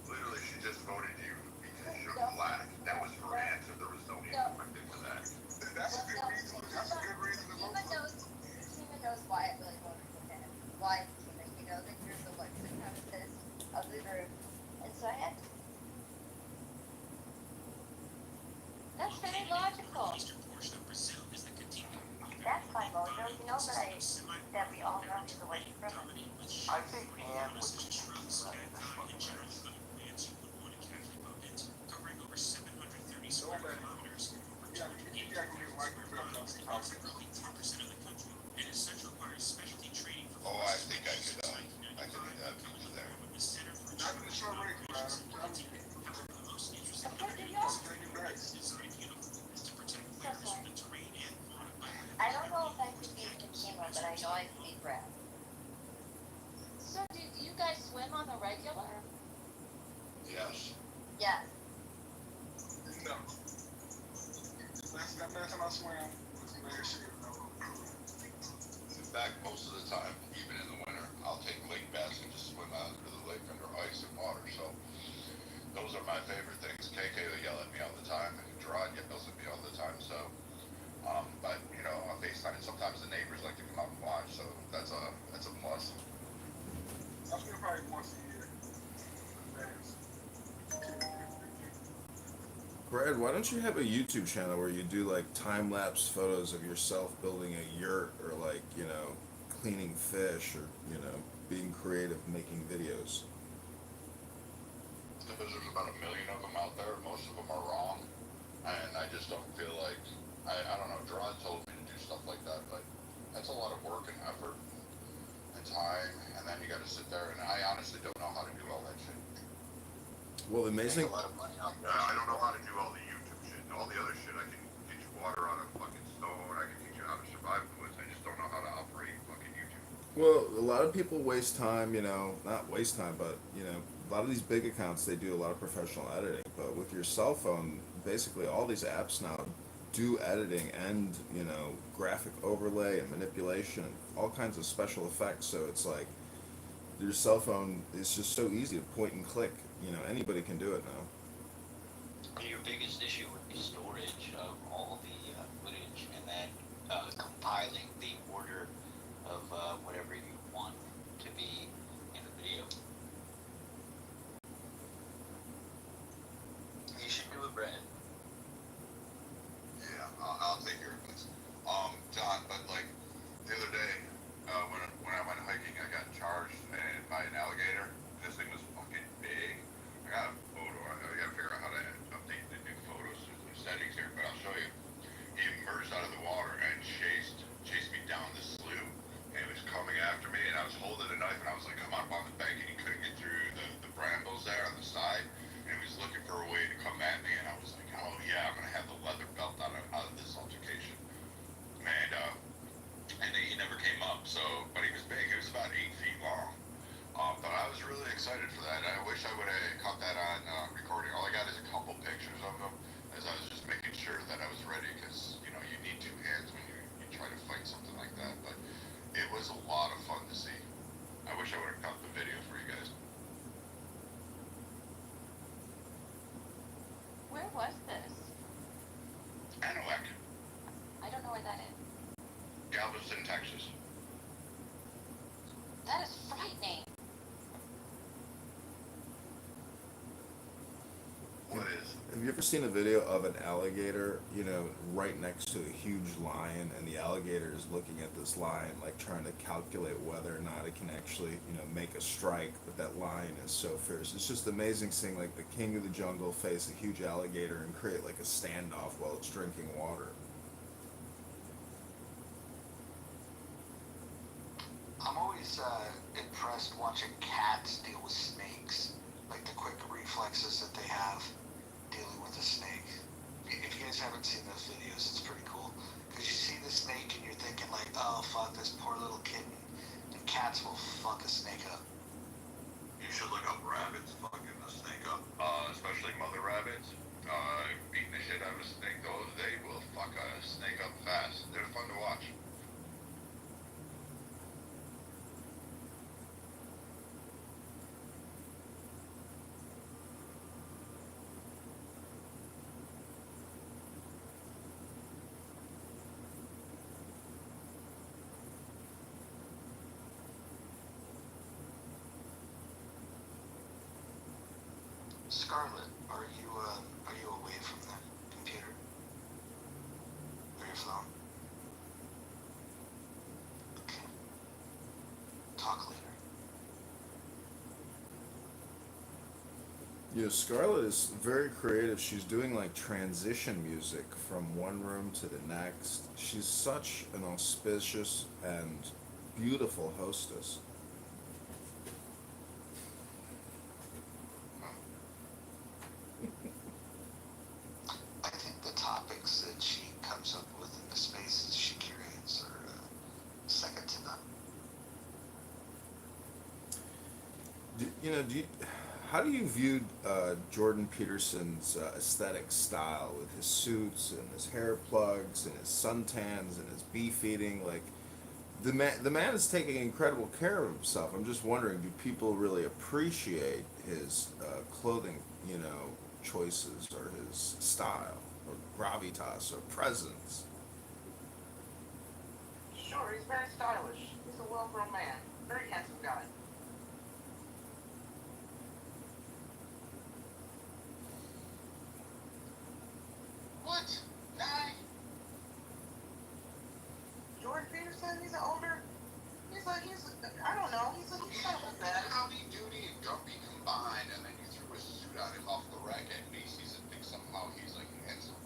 Literally, she just voted you because you're black. That was her answer. There was no innuendo to that. That's a good reason. That's a good reason to vote for him. Fatima knows why I really voted for him. Why, Fatima? You know that you're the white supremacist of the group. And so I had to. That's very logical. That's my mojo. You know that we all know he's a white supremacist. I think Anne would be right in this one. Oh, I could pizza there. Not in the short break, man. I don't know if I could beat Fatima, but I know I could beat Brad. So do you guys swim on the regular? Yes. Yes. No. Last time I swam was last year. In fact, most of the time, even in the winter, I'll take lake baths and just swim out into the lake under ice and water. So those are my favorite things. KK will yell at me all the time, and Gerard yells at me all the time. So, but you know, on FaceTime, sometimes the neighbors like to come out and watch. So that's a plus. I swim probably once a year. Brad, why don't you have a YouTube channel where you do like time-lapse photos of yourself building a yurt or like, you know, cleaning fish or, you know, being creative, making videos? Because there's about 1 million of them out there. Most of them are wrong. And I just don't feel like, I don't know, Gerard told me to do stuff like that, but that's a lot of work and effort and time. And then you got to sit there, and I honestly don't know how to do all that shit. Well, amazing. I don't know how to do all the YouTube shit. All the other shit, I can teach you water on a fucking stone. I can teach you how to survive in the woods. I just don't know how to operate fucking YouTube. Well, a lot of people waste time, you know, not waste time, but, you know, a lot of these big accounts, they do a lot of professional editing. But with your cell phone, basically all these apps now do editing and, you know, graphic overlay and manipulation and all kinds of special effects. So it's like your cell phone is just so easy to point and click. You know, anybody can do it now. Your biggest issue would be storage of all the footage and then compiling the order of whatever you want to be in the video. You should do it, Brad. Yeah, I'll take care of this. John, but like the other day, when I went hiking, I got charged by an alligator. This thing was fucking big. I got a photo. I gotta figure out how to update the new photos and new settings here, but I'll show you. He emerged out of the water and chased me down the slough, and he was coming after me, and I was holding a knife, and I was like, I'm up on the bank, and he couldn't get through the brambles there on the side, and he was looking for a way to come at me, and I was like, oh yeah, I'm gonna have the leather belt out of this altercation, and he never came up. So, but he was big. He was about 8 feet long. But I was really excited for that. I wish I would have caught that on recording. All I got is a couple pictures of him, as I was just making sure that I was ready, because you know you need 2 hands when you try to fight something like that. But it was a lot of fun to see. I wish I would have caught the video for you guys. Where was this? Anahuac, I don't know where that is. Galveston, Texas. That is frightening. What is? Have you ever seen a video of an alligator, you know, right next to a huge lion, and the alligator is looking at this lion, like trying to calculate whether or not it can actually, you know, make a strike, but that lion is so fierce. It's just amazing seeing, like, the king of the jungle face a huge alligator and create, like, a standoff while it's drinking water. I'm always impressed watching cats deal with snakes, like the quick reflexes that they have dealing with a snake. If you guys haven't seen those videos, it's pretty cool. Because you see the snake and you're thinking like, oh fuck, this poor little kitten. And cats will fuck a snake up. You should look up rabbits fucking a snake up, especially mother rabbits. Beating the shit out of a snake, they will fuck a snake up fast. They're fun to watch. Scarlett, are you away from the computer or your phone? Okay. Talk later. You know, Scarlett is very creative. She's doing like transition music from one room to the next. She's such an auspicious and beautiful hostess. I think the topics that she comes up with and the spaces she curates are second to none. How do you view Jordan Peterson's aesthetic style with his suits and his hair plugs and his suntans and his beef eating? Like, the man is taking incredible care of himself. I'm just wondering, do people really appreciate his clothing, choices or his style or gravitas or presence? Sure, he's very stylish. He's a well-grown man. Very handsome guy. What? Nine? Jordan Peterson, I don't know, he's kind of a bad. Howdy Doody and Gumpy combined, and then you threw a suit on him off the rack at Macy's and think somehow he's like handsome.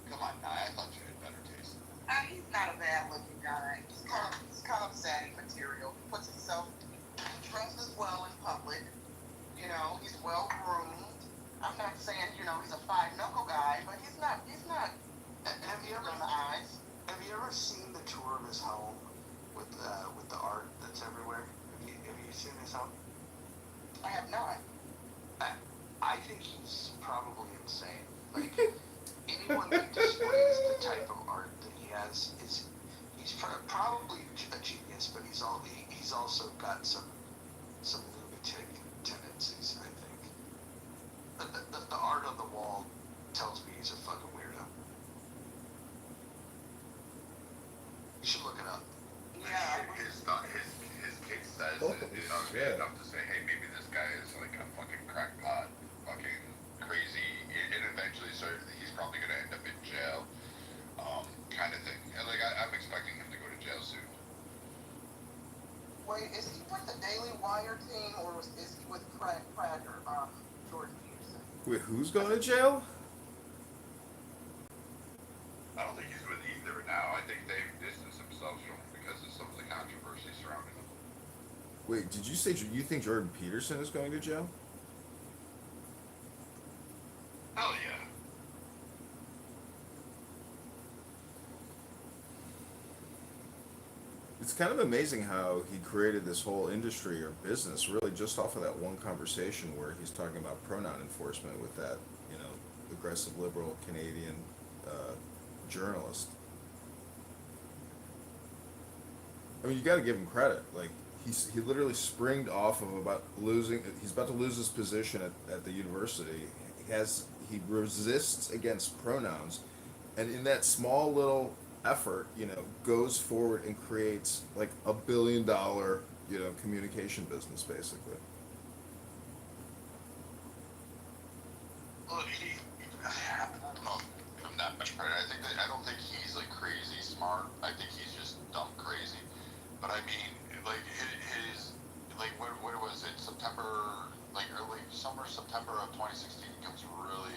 Come on, Nye, I thought you had better taste. He's not a bad-looking guy. He's kind of saggy material. He puts himself, he dresses well in public. He's well-groomed. I'm not saying, he's a five-knuckle guy, but he's not, Have you ever on the eyes. have you ever seen the tour of his home with the art that's everywhere? Have you seen his home? I have not. I think he's probably insane. Like anyone that displays the type of art that he has he's probably a genius, but he's also got some lunatic tendencies. I think the art on the wall tells me he's a fucking weirdo. You should look it up. Yeah. His kid says, Oh, shit. enough to say, hey, maybe this guy is like a fucking crackpot, fucking crazy, and eventually, so he's probably gonna end up in jail, kind of thing. And like, I'm expecting him to go to jail soon. Wait, is he with the Daily Wire team, or is he with Prager, Jordan Peterson? Wait, who's going to jail? I don't think he's with either now. I think they've distanced themselves from him because of some of the controversy surrounding him. Wait, did you say you think Jordan Peterson is going to jail? Hell yeah. It's kind of amazing how he created this whole industry or business really just off of that one conversation where he's talking about pronoun enforcement with that, aggressive liberal Canadian journalist. I mean, you got to give him credit. Like he literally springed off of he's about to lose his position at the university. He resists against pronouns, and in that small little effort, goes forward and creates like $1 billion, communication business basically. Well, I don't know. Give him that much credit. I don't think he's like crazy smart. I think he's just dumb crazy. But I mean, like his like what was it? September, like early summer, September of 2016 becomes really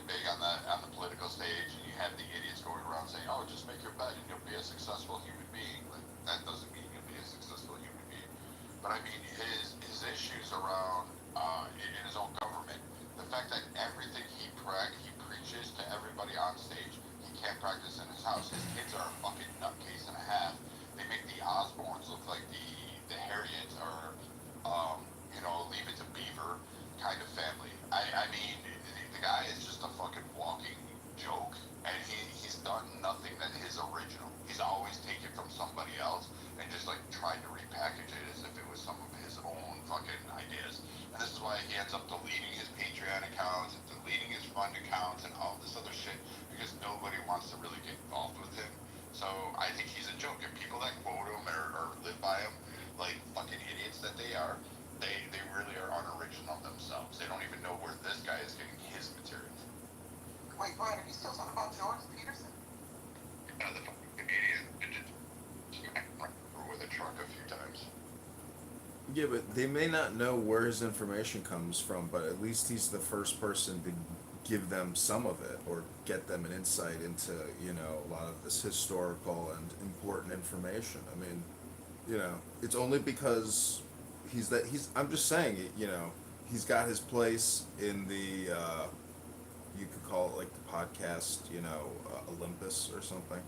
big on the political stage, and you have the idiots going around saying, "Oh, just make your bed and you'll be a successful human being." Like that doesn't mean you'll be a successful human being. But I mean, his issues around in his own government, the fact that everything he preaches to everybody on stage, he can't practice in his house. His kids are a fucking nutcase and a half. They make the Osbournes look like the Harriets or Leave It to Beaver kind of family. I mean, the guy is just a fucking walking joke, and he's done nothing that is original. He's always taken from somebody else and just like tried to repackage it as if it was some of his own fucking ideas. And this is why he ends up deleting his Patreon accounts and deleting his fund accounts and all this other shit because nobody wants to really get involved with him. So I think he's a joke, and people that quote him or live by him, like fucking idiots that they are, they really are unoriginal themselves. They don't even know where this guy is getting his material. Wait, Brian, are you still talking about Jordan Peterson? The fucking comedian ran over with a truck a few times. Yeah, but they may not know where his information comes from, but at least he's the first person to give them some of it or get them an insight into, a lot of this historical and important information. I mean, it's only because I'm just saying, he's got his place in the, you could call it like the podcast, Olympus or something.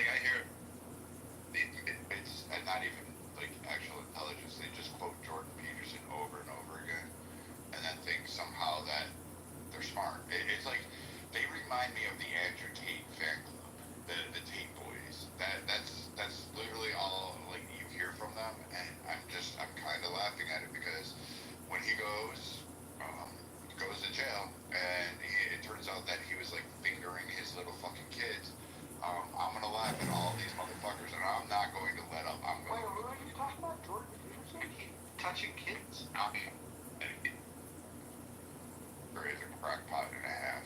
I hear it's not even like actual intelligence. They just quote Jordan Peterson over and over again, and then think somehow that they're smart. It's like they remind me of the Andrew Tate fan club, the Tate boys. That's literally all like you hear from them, and I'm kind of laughing at it because when he goes to jail, and it turns out that he was like fingering his little fucking kids. I'm gonna laugh at all these motherfuckers, and I'm not going to let up. I'm Wait, going who are you talking about? Jordan Peterson? Touching kids. there is a crackpot and a half.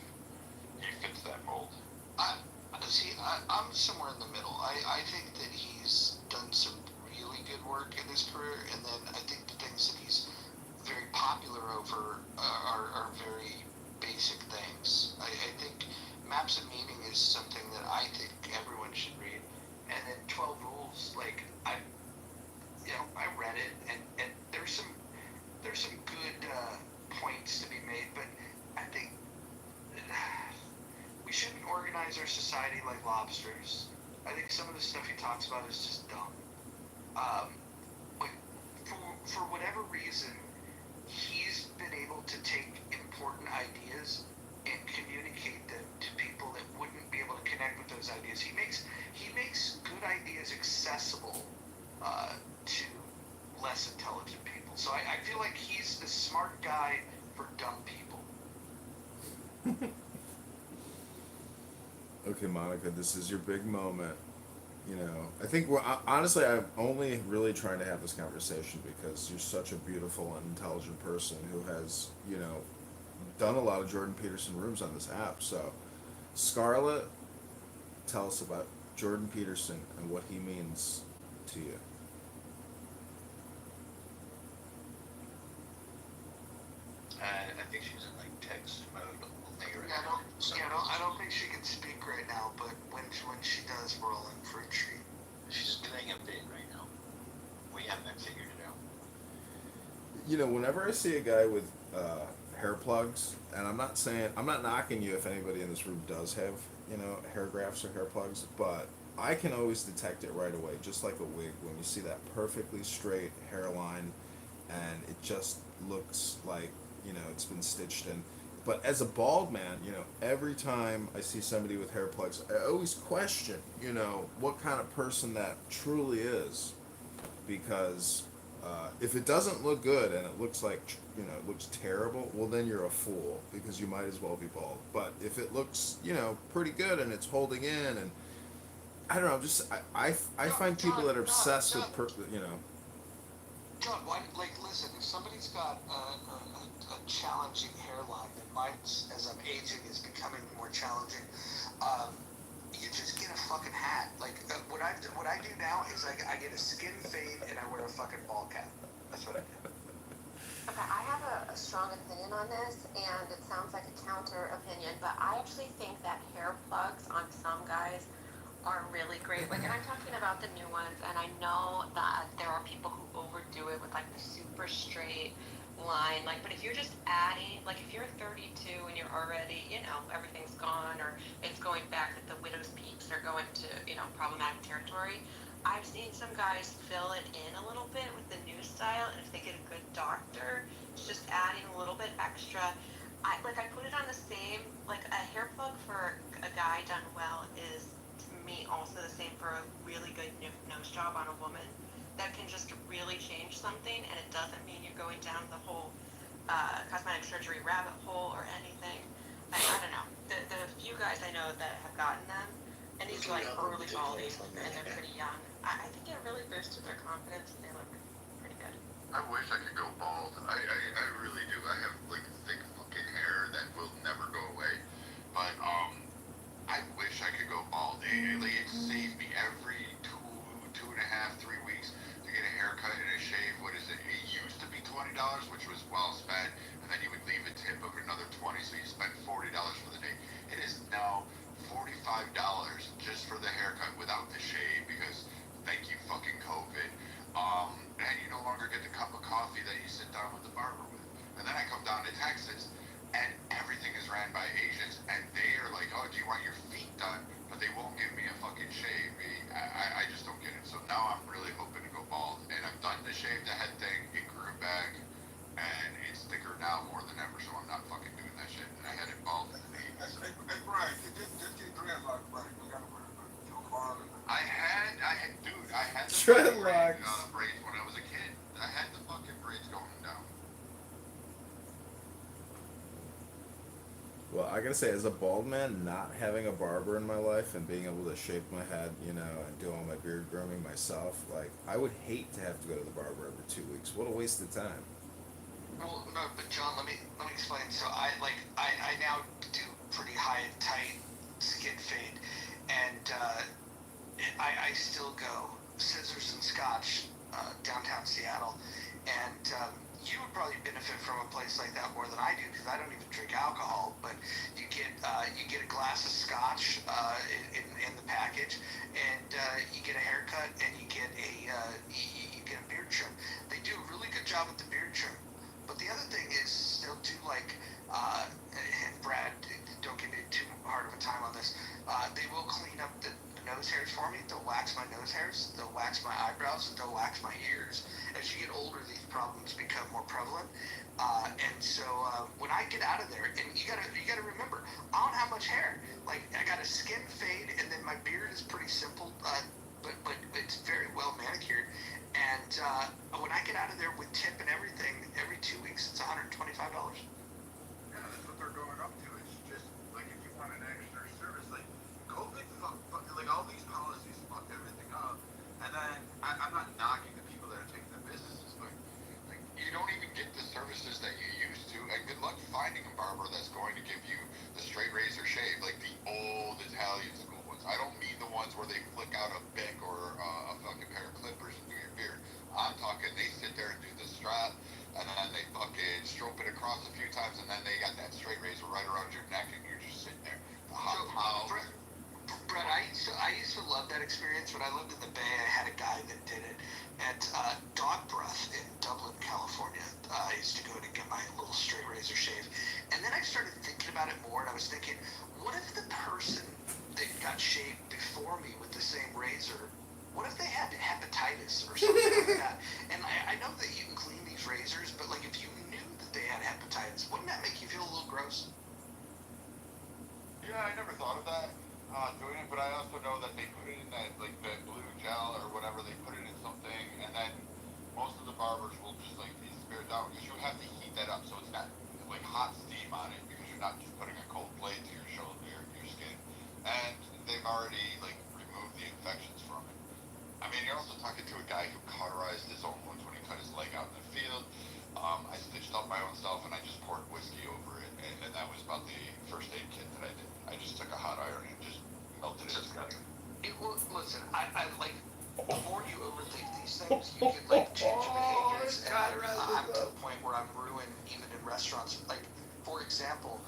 He fits that mold. I'm somewhere in the middle. I think that he's done some really good work in his career, and then I think the things that he's very popular over are very basic things. I think Maps of Meaning is something that I think everyone should read, and then 12 Rules, like I read it, and there's some good points to be made, but I think we shouldn't organize our society like lobsters. I think some of the stuff he talks about is just dumb. But for whatever reason, he's been able to take important ideas and communicate them to people that wouldn't be able to connect with those ideas. He makes good ideas accessible to less intelligent people. So I feel like he's the smart guy for dumb people. Okay, Monica, this is your big moment. I think honestly, I'm only really trying to have this conversation because you're such a beautiful and intelligent person who has, done a lot of Jordan Peterson rooms on this app. So, Scarlett, tell us about Jordan Peterson and what he means to you. I think she's in like text mode. I don't think she can speak right now, but when she does, we're all in for a treat. She's doing a bit right now. We haven't figured it out. Whenever I see a guy with hair plugs, and I'm not knocking you if anybody in this room does have, hair grafts or hair plugs, but I can always detect it right away, just like a wig, when you see that perfectly straight hairline, and it just looks like, it's been stitched in. But as a bald man, every time I see somebody with hair plugs, I always question, what kind of person that truly is. Because if it doesn't look good and it looks like, it looks terrible, well, then you're a fool because you might as well be bald. But if it looks, pretty good and it's holding in, and I don't know, I find people that are obsessed with, John, listen, if somebody's got a challenging hairline, and mine, as I'm aging, is becoming more challenging, you just get a fucking hat. What I do now is I get a skin fade and I wear a fucking ball cap. That's what I do. Okay, I have a strong opinion on this, and it sounds like a counter opinion, but I actually think that hair plugs on some guys are really great. And I'm talking about the new ones, and I know that there are people who overdo it with the super straight line. But if you're just adding, if you're 32 and you're already, everything's gone, or it's going back that the widow's peaks are going to, problematic territory, I've seen some guys fill it in a little bit with the new style, and if they get a good doctor, it's just adding a little bit extra. I put it on the same, a hair plug for a guy done well is, to me, also the same for a really good nose job on a woman. That can just really change something, and it doesn't mean you're going down the whole cosmetic surgery rabbit hole or anything. I don't know. The few guys I know know that have gotten them, and these are like early balding, and they're pretty young. I think it really boosted their confidence, and they look pretty good. I wish I could go bald. I really do. I have like thick fucking hair that will never go away. But I wish I could go bald. It saved me every two and a half, 3 weeks to get a haircut and a shave. What is it? It used to be $20, which was well spent, and then you would leave a tip of another 20, so you spent $40 for the day. It is now $45 just for the haircut without the shave because thank you fucking COVID. And you no longer get the cup of coffee that you sit down with the barber with. And then I come down to Texas, and everything is ran by Asians, and they are like, oh, do you want your feet done? But they won't give me a fucking shave. I just don't get it. So now I'm really hoping to go bald, and I've done the shave the head thing. It grew back, and it's thicker now more than ever, so I'm not fucking doing that shit. And I had it bald in the 80s. Hey, Brian, just get dreadlocks, Brian. You gotta wear I had the Dreadlocks. braids when I was a kid. I had the fucking braids going down. Well, I gotta say, as a bald man, not having a barber in my life and being able to shape my head, you know, and do all my beard grooming myself, like, I would hate to have to go to the barber every 2 weeks. What a waste of time. Well, no, but John, let me explain. So I now do pretty high and tight skin fade, and I still go scissors and scotch downtown Seattle, and you would probably benefit from a place like that more than I do because I don't even drink alcohol. But you get a glass of scotch in the package, and you get a haircut, and you get a beard trim. They do a really good job with the beard trim. But the other thing is they'll do like, and Brad, don't give me too hard of a time on this. They will clean up the nose hairs for me. They'll wax my nose hairs. They'll wax my eyebrows. And they'll wax my ears. As you get older, these problems become more prevalent. And so when I get out of there, and you gotta remember, I don't have much hair. Like I got a skin fade, and then my beard is pretty simple, but it's very well manicured. And when I get out of there with tip and everything, every 2 weeks, it's $125. Yeah, that's what they're going up to. It's just like if you want an extra service, like COVID, like all these policies fucked everything up. And then I'm not knocking the people that are taking the businesses, but like you don't even get the services that you used to. And good luck finding a barber that's going to give you the straight razor shave, like the old Italian school ones. I don't mean the ones where they flick out a bic or a fucking pair of clippers and do your beard. I'm talking they sit there and do the strap, and then they fucking stroke it across a few times, and then they got that straight razor right around your neck, and you're just sitting there. Brett, I used to love that experience. When I lived in the Bay, I had a guy that did it at Dog Breath in Dublin, California. I used to go to get my little straight razor shave. And then I started thinking about it more, and I was thinking, what if the person that got shaved before me with the same razor, what if they had hepatitis or something like that? And I know that you can clean these razors, but like if you knew that they had hepatitis, wouldn't that make you feel a little gross? Yeah, I never thought of that doing it, but I also know that they put it in that like that blue gel or whatever. They put it in something, and then most of the barbers will just like spare it down because you have to heat that up so it's not like hot steam on it because you're not just putting a cold blade to your shoulder, your skin, and they've already like removed the infections from it. I mean, you're also talking to a guy who cauterized his own wounds when he cut his leg out in the field. I stitched up my own self, and I just poured whiskey over it, and that was about the first aid kit that I did. I just took a hot iron and just melted it together. Listen, I like, before you overthink these things, you can like change your behaviors, and I'm to the point where I'm ruined even in restaurants. Like, for example,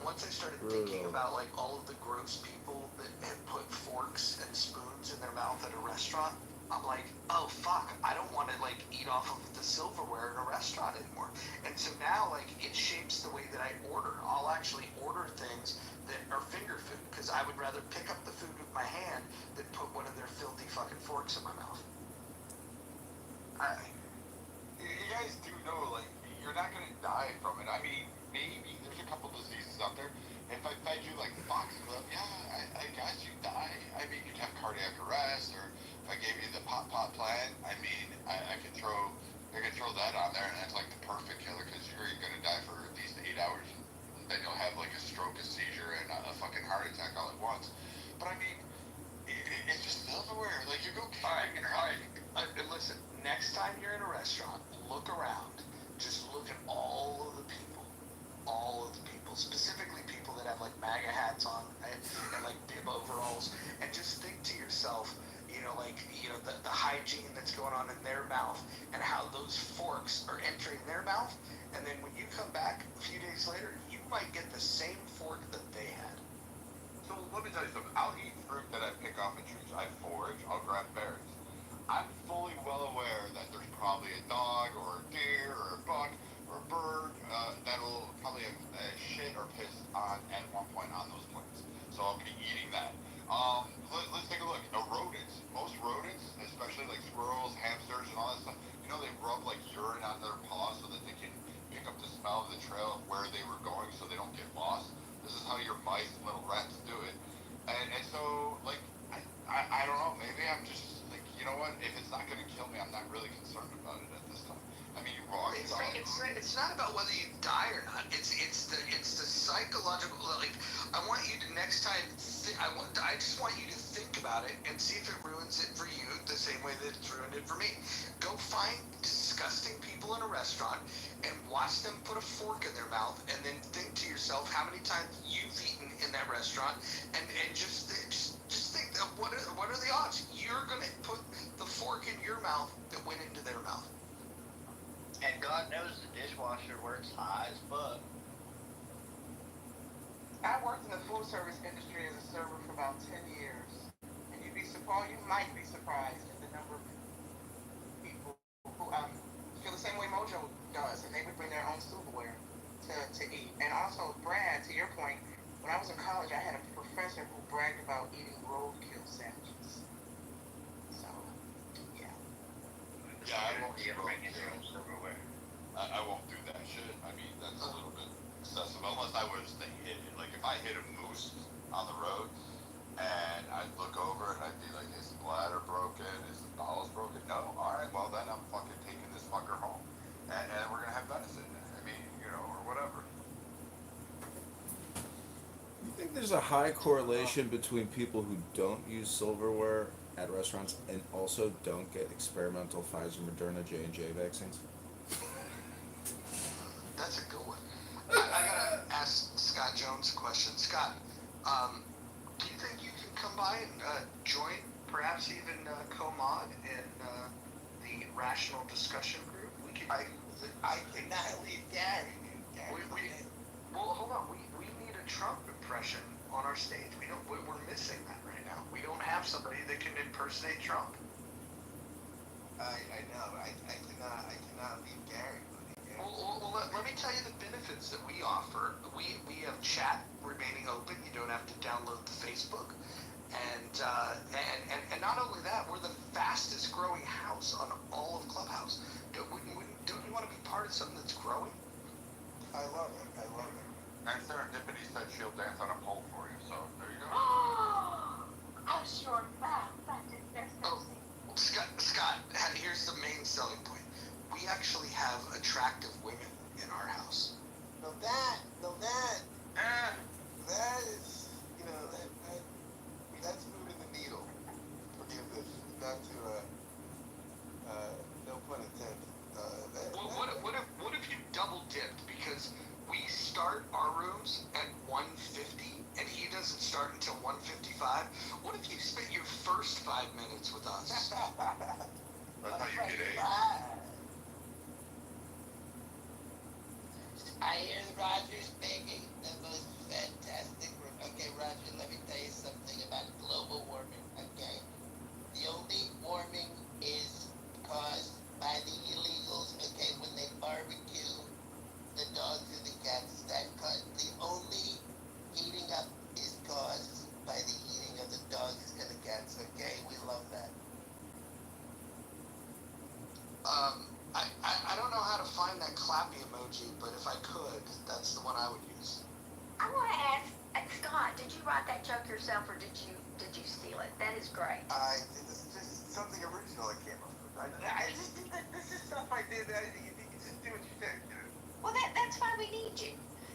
once I started thinking about like all of the gross people that had put forks and spoons in their mouth at a restaurant, I'm like, oh fuck, I don't want to like eat off of the silverware in a restaurant anymore. And so now like it shapes the way that I order. I'll actually order things that are finger food because I would rather pick up the food with my hand than put one of their filthy fucking forks in my mouth. You guys do know, like, you're not gonna die from it. I mean, maybe there's a couple diseases out there. If I fed you like foxglove, yeah, I guess you'd die. I mean, you'd have cardiac arrest, or if I gave you the pot plan, I mean, I could throw that on there, and that's like the perfect killer because you're gonna die for at least 8 hours, and then you'll have like a stroke, a seizure, and a fucking heart attack all at but I mean, it's just silverware. Like you go. All right. And listen, next time you're in a restaurant, look around. Just look at all of the people, specifically people that have like MAGA hats on and like bib overalls, and just think to yourself, the hygiene that's going on in their mouth and how those forks are entering their mouth, and then when you come back a few days later, you might get the same fork that they had. So let me tell you something. I'll eat fruit that I pick off of trees. I forage. I'll grab berries. I'm fully well aware that there's probably a dog or a deer or a buck or a bird that'll probably have shit or piss on at one point on those plants. So I'll be eating that. Let's take a look. Rodents. Most rodents, especially like squirrels, hamsters, and all that stuff, they rub like urine on their paws so that they can pick up the smell of the trail of where they were going so they don't get lost. This is how your mice and little rats do it. And so, like, I don't know, maybe I'm just, like, you know what, if it's not going to kill me, I'm not really concerned about it at this time. I mean, you walk It's not about whether you die or not. It's the psychological. Like, I want you to next time. I just want you to think about it and see if it ruins it for you the same way that it's ruined it for me. Go find disgusting people in a restaurant and watch them put a fork in their mouth, and then think to yourself how many times you've eaten in that restaurant, and just think that what are the odds you're gonna put the fork in your mouth that went into their mouth. And God knows the dishwasher works high as fuck. I worked in the food service industry as a server for about 10 years, and you might be surprised at the number of people who feel the same way Mojo does, and they would bring their own silverware to eat. And also, Brad, to your point, when I was in college, I had a professor who bragged about eating roadkill sandwiches. So, yeah. Yeah, I won't eat silverware. I won't do that shit. I mean, that's a little bit excessive, unless I was to hit it. Like, if I hit a moose on the road, and I'd look over and I'd be like, his bladder broken, his bowels broken. No, alright, well then I'm fucking taking this fucker home. And we're gonna have venison. I mean, or whatever. You think there's a high correlation between people who don't use silverware at restaurants and also don't get experimental Pfizer, Moderna, J&J vaccines? That's a good one. I gotta ask Scott Jones a question. Scott, do you think you can come by and join, perhaps even co-mod in the rational discussion group? I cannot leave Gary. Well, hold on. We need a Trump impression on our stage. We're missing that right now. We don't have somebody that can impersonate Trump. I know. I cannot leave Gary. Well, let me tell you the benefits that we offer. We have chat remaining open. You don't have to download the Facebook, and not only that, we're the fastest growing house on all of Clubhouse. Don't you want to be part of something that's growing? I love it. And Serendipity said she'll dance on a pole for you, so there you go. I'm sure that is Oh, Scott, here's the main selling point. We actually have attractive women in our house. No, that is, that's moving the needle. Forgive this, not to, no pun intended. What if you double dipped? Because we start our rooms at 1:50 and he doesn't start until 1:55. What if you spent your first 5 minutes with us? That's how you get AIDS. I hear Roger speaking, the most fantastic room. Okay, Roger, let me tell you something about global warming, okay? The only warming is caused by the illegals, okay, when they barbecue the dogs and the cats. The only heating up is caused by the eating of the dogs and the cats, okay? We love that. I don't know how to find that clappy emoji, but if I could, that's the one I would use. I want to ask, Scott, did you write that joke yourself or did you steal it? That is great. This is something original I came up with. This is stuff I did. You can just do what you think. Well, that's why we need you,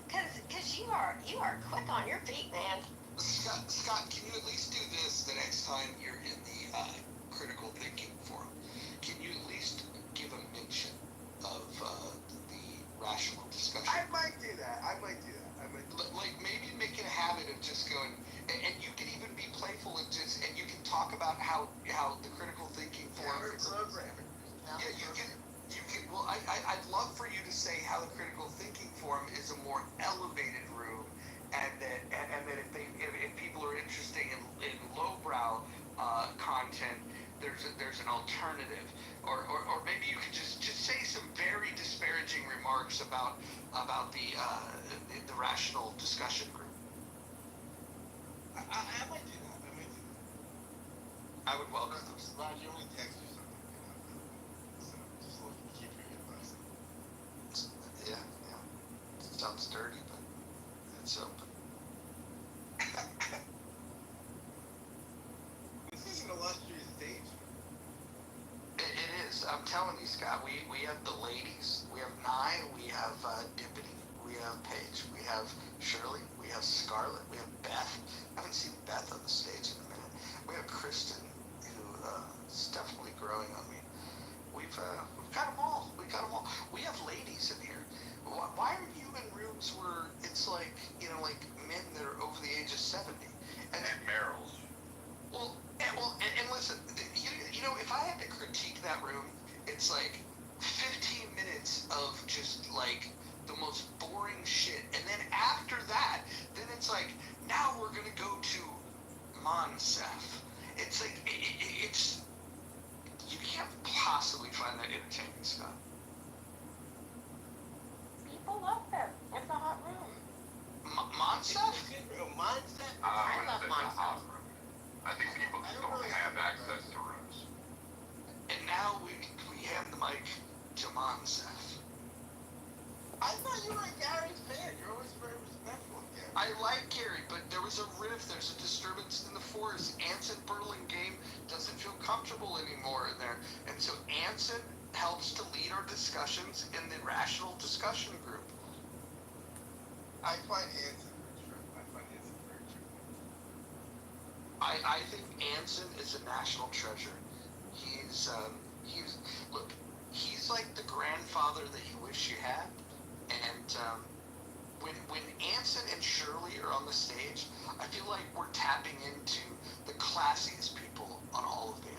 cause you are quick on your feet, man. Scott, can you at least do this the next time you're in the critical thinking forum? Can you at least give a mention of the rational discussion? I might do that. Like maybe make it a habit of just going, and you can even be playful and you can talk about how the critical thinking forum is. Yeah, you can. Well, I'd love for you to say how the critical thinking forum is a more elevated room, and that if people are interested in lowbrow content, there's an alternative, or maybe you could just say some very disparaging remarks about the rational discussion group. I might do that. I would welcome those. Rod, you only text you something, so just keep your advice. Yeah. Sounds dirty, but it's open. This is an illustrious stage. It is. I'm telling you, Scott. We have the ladies. We have Nye. We have Dippity. We have Paige. We have Shirley. We have Scarlett. We have Beth. I haven't seen Beth on the stage in a minute. We have Kristen, who is definitely growing on me. We've got them all. We have ladies in here. Why are you in rooms where it's like, like men that are over the age of 70? And Merrill's. Well, and listen, if I had to critique that room, it's like 15 minutes of just like the most boring shit, and then after that, then it's like, now we're gonna go to Monsef. It's like it's you can't possibly find that entertaining, Scott. People love them. It's a hot room. Monsef? Mindset. I love Monster. I think people just don't have access to rooms. And now we hand the mic to Monsef. I thought you were a Gary's fan. You're always very respectful of Gary. I like Gary, but there was a rift. There's a disturbance in the forest. Anson Burlingame doesn't feel comfortable anymore in there. And so Anson helps to lead our discussions in the rational discussion group. I find Anson very true. I think Anson is a national treasure. He's like the grandfather that you wish you had. And when Anson and Shirley are on the stage, I feel like we're tapping into the classiest people on all of the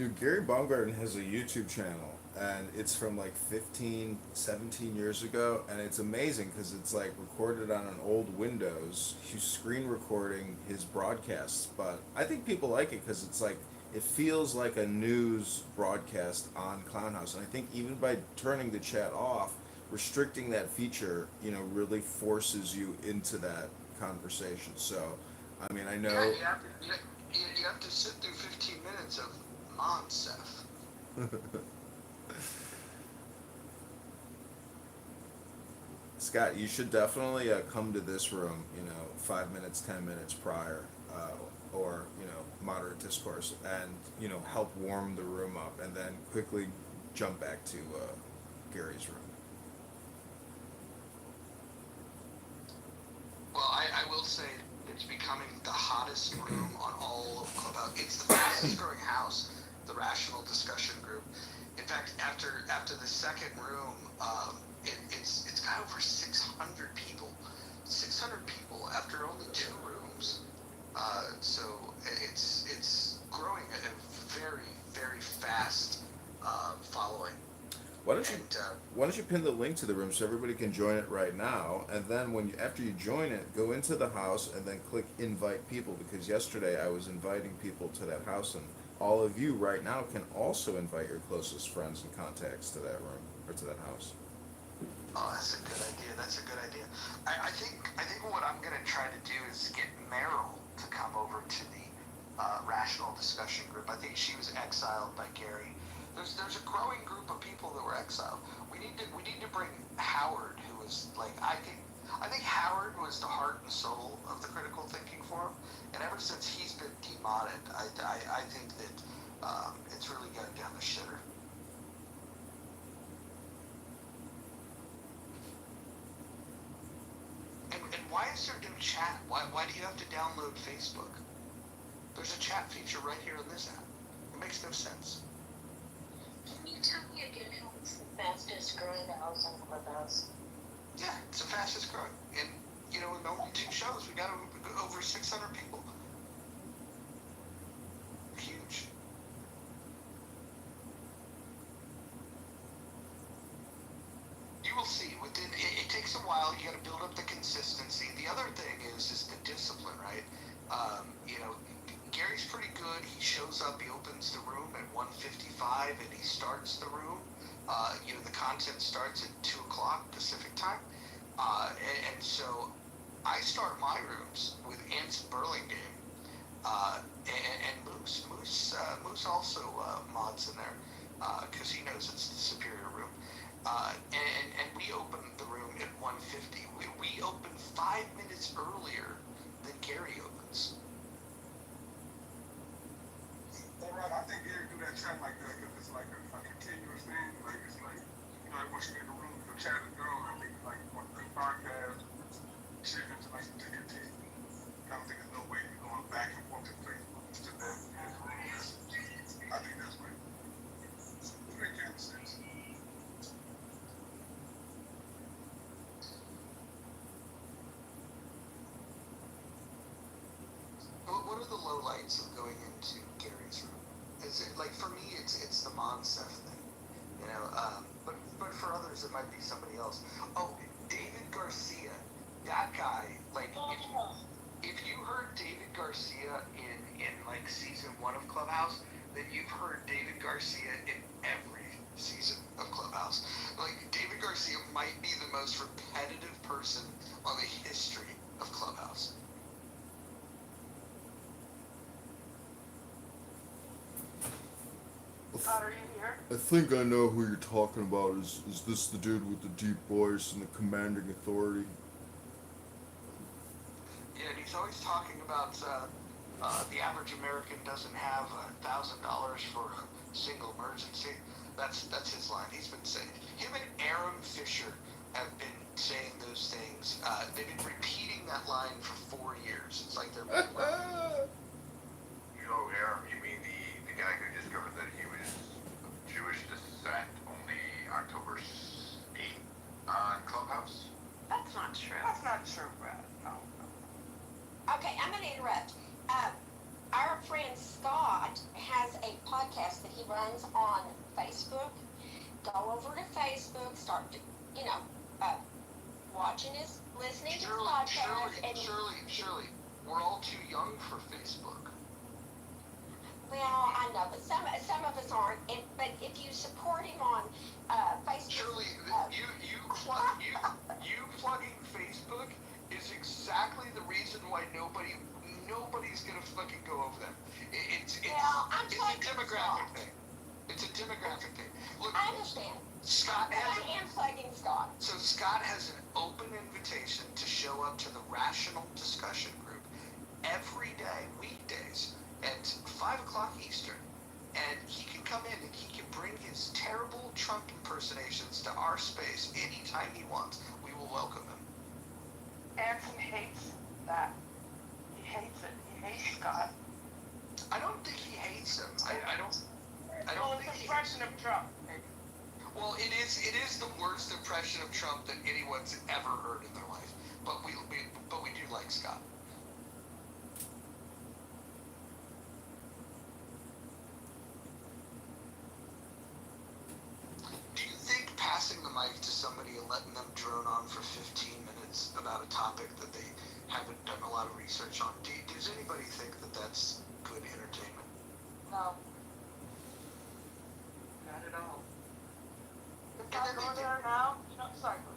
app. Gary Baumgarten has a YouTube channel, and it's from like 15, 17 years ago, and it's amazing because it's like recorded on an old Windows. He's screen recording his broadcasts, but I think people like it because it's like, it feels like a news broadcast on Clownhouse, and I think even by turning the chat off, restricting that feature, really forces you into that conversation. So, I mean, I know. Yeah, you have to sit through 15 minutes of Monsef. Scott, you should definitely come to this room, 5 minutes, 10 minutes prior, or, moderate discourse, and, help warm the room up, and then quickly jump back to Gary's room. Well, I will say it's becoming the hottest room on all of Clubhouse. It's the fastest growing house, the Rational Discussion Group. In fact, after the second room, it's got over 600 people. 600 people after only 2 rooms. So it's growing at a very, very fast following. Why don't you pin the link to the room so everybody can join it right now, and then after you join it, go into the house and then click invite people, because yesterday I was inviting people to that house, and all of you right now can also invite your closest friends and contacts to that room or to that house. Oh, that's a good idea. I think what I'm gonna try to do is get Meryl to come over to the Rational Discussion Group. I think she was exiled by Gary. There's a growing group of people that were exiled. We need to bring Howard, who was like, I think Howard was the heart and soul of the critical thinking forum, and ever since he's been demodded, I think that it's really gone down the shitter. And why is there no chat? Why do you have to download Facebook? There's a chat feature right here in this app. It makes no sense. Can you tell me again how it's the fastest growing house on Clubhouse? Yeah, it's the fastest growing. And, in only 2 shows, we got over 600 people. Huge. You will see. It takes a while. You got to build up the consistency. The other thing is the discipline, right? Gary's pretty good. He shows up. He opens the room at 1:55, and he starts the room. The content starts at 2 o'clock Pacific time, and so I start my rooms with Anson Burlingame and Moose. Moose also mods in there because he knows it's the superior room. And we open the room at 1:50. We open 5 minutes earlier than Gary opens. All right, I think Gary do that chat like that because it's like a continuous thing. Like it's like, once you get in the room, the chat is going. I think it's like one of the podcast, shit into like some TNT. I don't think there's no way you're going back and forth to Facebook. It's just that. I think that's what it makes kind of sense. What are the lowlights of going into Gary's room? Is it like for me? It's the Monsef thing, but for others it might be somebody else. Oh, David Garcia, that guy. Like if you heard David Garcia in like season 1 of Clubhouse, then you've heard David Garcia in every season of Clubhouse. Like David Garcia might be the most repetitive person on the history of Clubhouse. Are you here? I think I know who you're talking about. Is this the dude with the deep voice and the commanding authority? Yeah, and he's always talking about the average American doesn't have $1,000 for a single emergency. That's his line. He's been saying. Him and Aaron Fisher have been saying those things. They've been repeating that line for 4 years. It's like they're. Aaron, you mean the guy who discovered that he was of Jewish descent only October 8th on Clubhouse? That's not true. That's not true, Brad. No. Okay, I'm going to interrupt. Our friend Scott has a podcast that he runs on Facebook. Go over to Facebook, start, watching listening to his podcast. Shirley, we're all too young for Facebook. Well, I know, but some of us aren't. But if you support him on Facebook, Shirley, you plugging Facebook is exactly the reason why nobody's gonna fucking go over them. It's a demographic thing. It's a demographic thing. Look, I understand. Scott But I am plugging Scott. So Scott has an open invitation to show up to the Rational Discussion Group every day, weekdays, at 5 o'clock Eastern. And he can come in and he can bring his terrible Trump impersonations to our space anytime he wants. We will welcome him. Anson hates that. He hates it. He hates Scott. I don't think he hates him. I don't Well, think it's he impression of Trump. Well, it is the worst impression of Trump that anyone's ever heard in their life. But we do like Scott. Do you think passing the mic to somebody and letting them drone on for 15 minutes about a topic that they haven't done a lot of research on, does anybody think that that's good entertainment? No. Not at all. If And I then go they there now, sorry, go.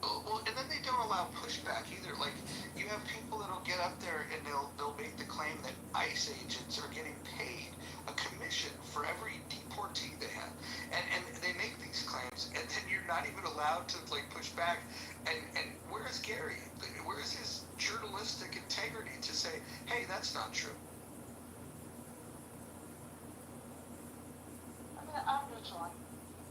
Well, and then they don't allow pushback either. Like, you have people that'll get up there and they'll make the claim that ICE agents are getting paid a commission for every deportee they have. And they make these claims, and then you're not even allowed to, like, push back. And where is Gary? Where is his journalistic integrity to say, hey, that's not true? I mean, I'm neutral.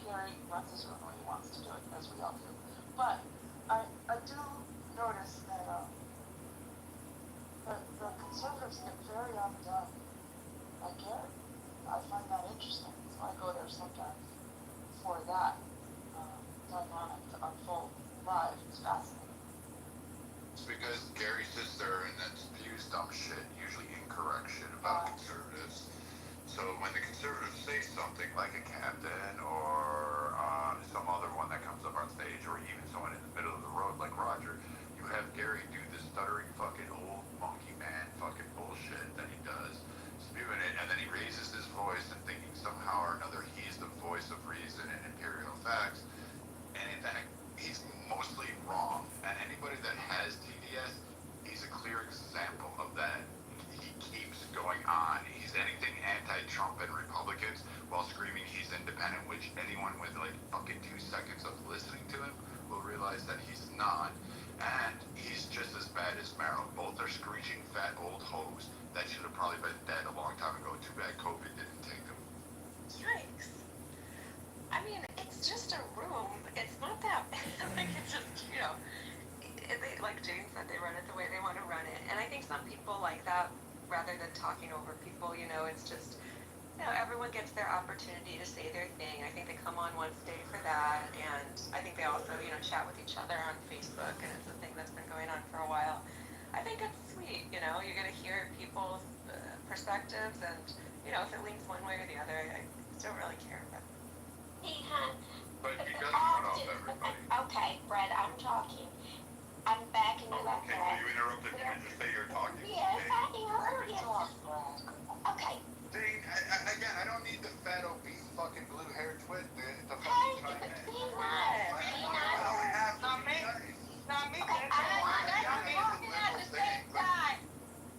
Gary runs his room when he wants to do it, as we all do. But I do notice that conservatives get very overdone. I get it. I find that interesting. So I go there sometimes for that dynamic to unfold live. It's fascinating. It's because Gary sits there and then spews dumb shit, usually incorrect shit about conservatives. So when the conservatives say something like a captain or some other one that comes up on stage, or even someone in the middle of the road like Roger, you have Gary do this stuttering fucking old monkey man fucking bullshit that he does, spewing it, and then he raises his voice and thinking somehow or another he's the voice of reason and imperial facts, and in fact he's mostly wrong. And anybody that has TDS, he's a clear example of that. He keeps going on. He's anything anti-Trump and Republicans while screaming he's independent, which anyone with like fucking 2 seconds of listening to him will realize that he's not. And he's just as bad as Merrill. Both are screeching fat old hoes that should have probably been dead a long time ago. Too bad COVID didn't take them. Yikes. I mean, it's just a room. It's not that, like, it's just, you know, they, like Jane said, they run it the way they want to run it. And I think some people like that rather than talking over people, you know, it's just, you know, everyone gets their opportunity to say their thing. I think they come on once a day for that. And I think they also, you know, chat with each other on Facebook. And it's a thing that's been going on for a while. I think it's sweet, you know, you're going to hear people's perspectives. And, you know, if it leans one way or the other, I don't really care. But Hey, hon. But he doesn't cut off everybody. Okay, Brett, I'm talking. I'm backing you up. Okay, so you interrupted me to just say you're talking. Yes, I heard you. Okay. Dang, again, I don't need the fat, obese, fucking blue-haired twit, dude. The Hey, fucking but China. be nice. Be I don't nice. have to Not be me. nice. Not me. Okay, That's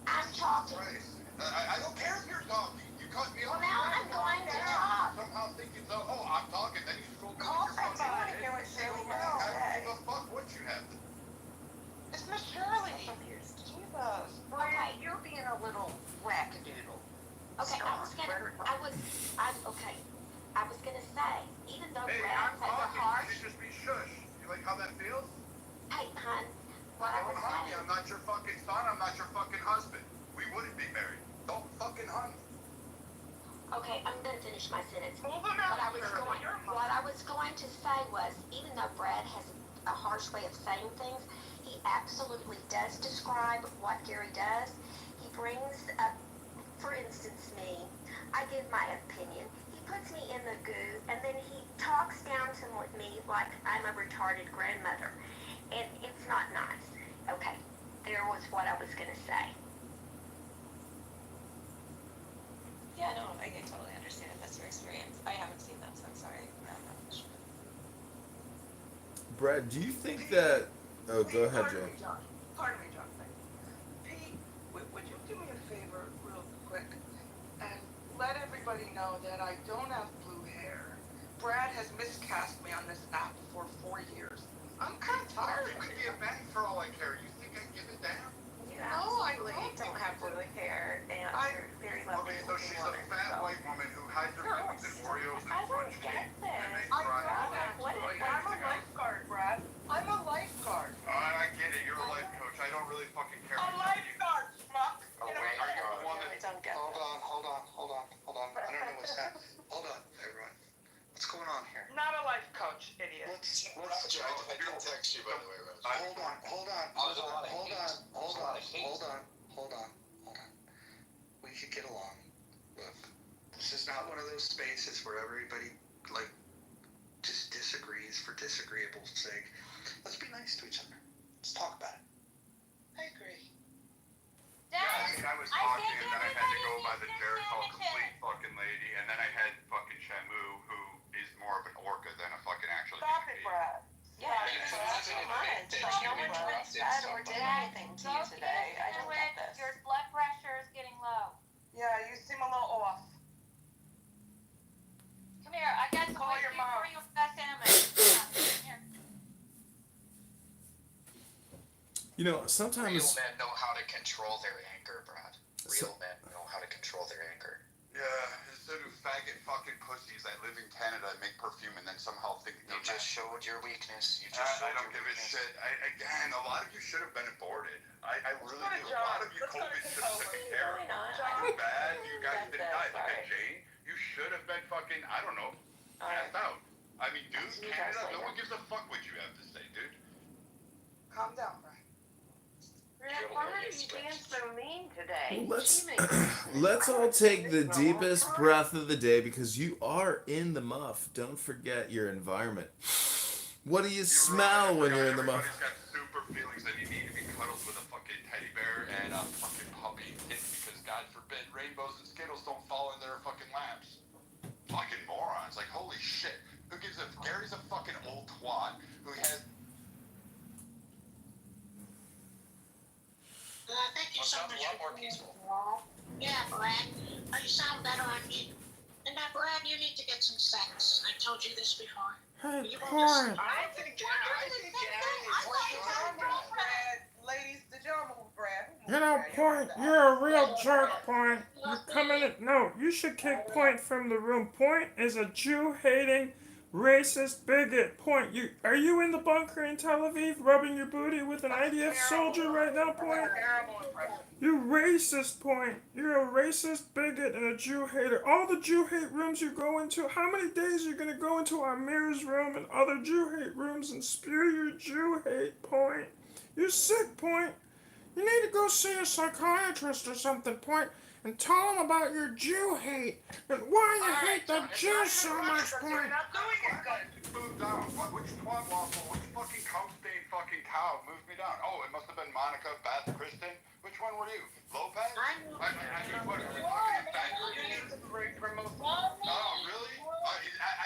I'm talking. Christ. I don't care if you're talking. You cut me Well, off. now I'm going to talk. Somehow thinking, oh, I'm talking, then you scroll down Call your phone. somebody. hear what Shirley I has to don't say. give a fuck what you have to. It's Miss Shirley. Jesus. Okay. You're being a little wackadoodle. Okay, I was gonna say, even though Hey, Brad I'm said the talking. You harsh, should just be shush. You like how that feels? hey, hon, what I Don't was hunt me. saying, I'm not your fucking son. I'm not your fucking husband. We wouldn't be married. Don't fucking hunt me. okay, I'm gonna finish my sentence. Move him out. What I was going to say was, even though Brad has a harsh way of saying things, he absolutely does describe what Gary does. He brings up, for instance, me. I give my opinion. He puts me in the goo, and then he talks down to me like I'm a retarded grandmother. And it's not nice. Okay, there was what I was going to say. Yeah, no, I totally understand. That's your experience. I haven't seen that, so I'm sorry. I'm not sure. Brad, do you think that? Oh, go ahead, Jay. Pardon me, John. Pete, would you do me a favor real quick and let everybody know that I don't have blue hair. Brad has miscast me on this app for 4 years. I'm kind of tired. You could be a man for all I care. You think I give a damn? You No, I absolutely don't don't have blue hair, and you're very lovely Okay, so looking she's a woman. fat So. white woman who hides her No, feelings in Oreos and I don't fudge get cake this. and makes I'm fries. I'm a lifeguard, Brad. I'm a lifeguard. I get it. You're a life coach. I don't really fucking care. A lifeguard, schmuck. Oh, You know, wait, Are you the one I that? don't get Hold this. on. I don't know what's happening. Hold on, everyone. What's going on here? Not a life coach, idiot. Let's Roger, I did text you, by the way, Roger. hold on. We could get along. Look, this is not one of those spaces where everybody, like, just disagrees for disagreeable's sake. Let's be nice to each other. Let's talk about it. I agree. Yeah, I was talking, and then I had to go by the Jericho complete fucking lady, and then I had fucking Shamu, who is more of an orca than a fucking actual Stop human it, being. Brad. Yeah, It's you an know, no one once said or did anything to you today. I don't get this. Your blood pressure is getting low. Yeah, you seem a little off. Come here, I got some Call your whiskey mom. for you, Beth Hammond. Here. You know, Real sometimes. men know how to control their anger, Brad. So- Real men know how to control their anger. Yeah, instead of faggot fucking pussies that live in Canada and make perfume and then somehow think You they're just men. showed your weakness. You just I showed don't your give a weakness. shit. Again, a lot of you should have been aborted. I really go to do. A lot of you John. COVID should have took Really care of. not. Too bad you guys That's didn't it, die. Look sorry. at Jane. You should have been fucking, I don't know, Alright. passed out. I mean, dude, See you guys Canada, no later. one gives a fuck what you have to say, dude. Calm down, Brian. Rick, why are you being so mean today? Well, let's She makes let's all take the deepest breath of the day because you are in the muff. Don't forget your environment. What do you smell when you're in the muff? Everybody's got super feelings that you need to be cuddled with a fucking teddy bear and a fucking puppy because God forbid rainbows and Skittles don't fall in their fucking laps. Fucking morons. Like, holy shit. Who gives a... Gary's a fucking old twat who has... Thank you Well, so sounds much. a lot more peaceful. Yeah, Brad. Oh, you sound better on mute. And now, Brad, you need to get some sex. I told you this before. Hey, You won't porn. listen. I think Brad, ladies, did y'all move Brad? Who You moved know, Brad? Point, you're a real jerk, Point. You come in. No, you should kick Point from the room. Point is a Jew-hating, racist bigot. Point, are you in the bunker in Tel Aviv, rubbing your booty with an IDF soldier right now, Point? Terrible impression. You racist, Point. You're a racist bigot and a Jew hater. All the Jew hate rooms you go into, how many days are you gonna go into Amir's room and other Jew hate rooms and spew your Jew hate, Point? You're sick, Point. You need to go see a psychiatrist or something, Point, and tell him about your Jew hate and why you hate the Jews so much, Point. You're not doing it good. Move down. Which twat waffle? Which fucking cow-stained fucking cow moved me down? Oh, it must have been Monica, Beth, Kristen. Which one were you? Lopez? I mean, what? Are we talking about Oh, really?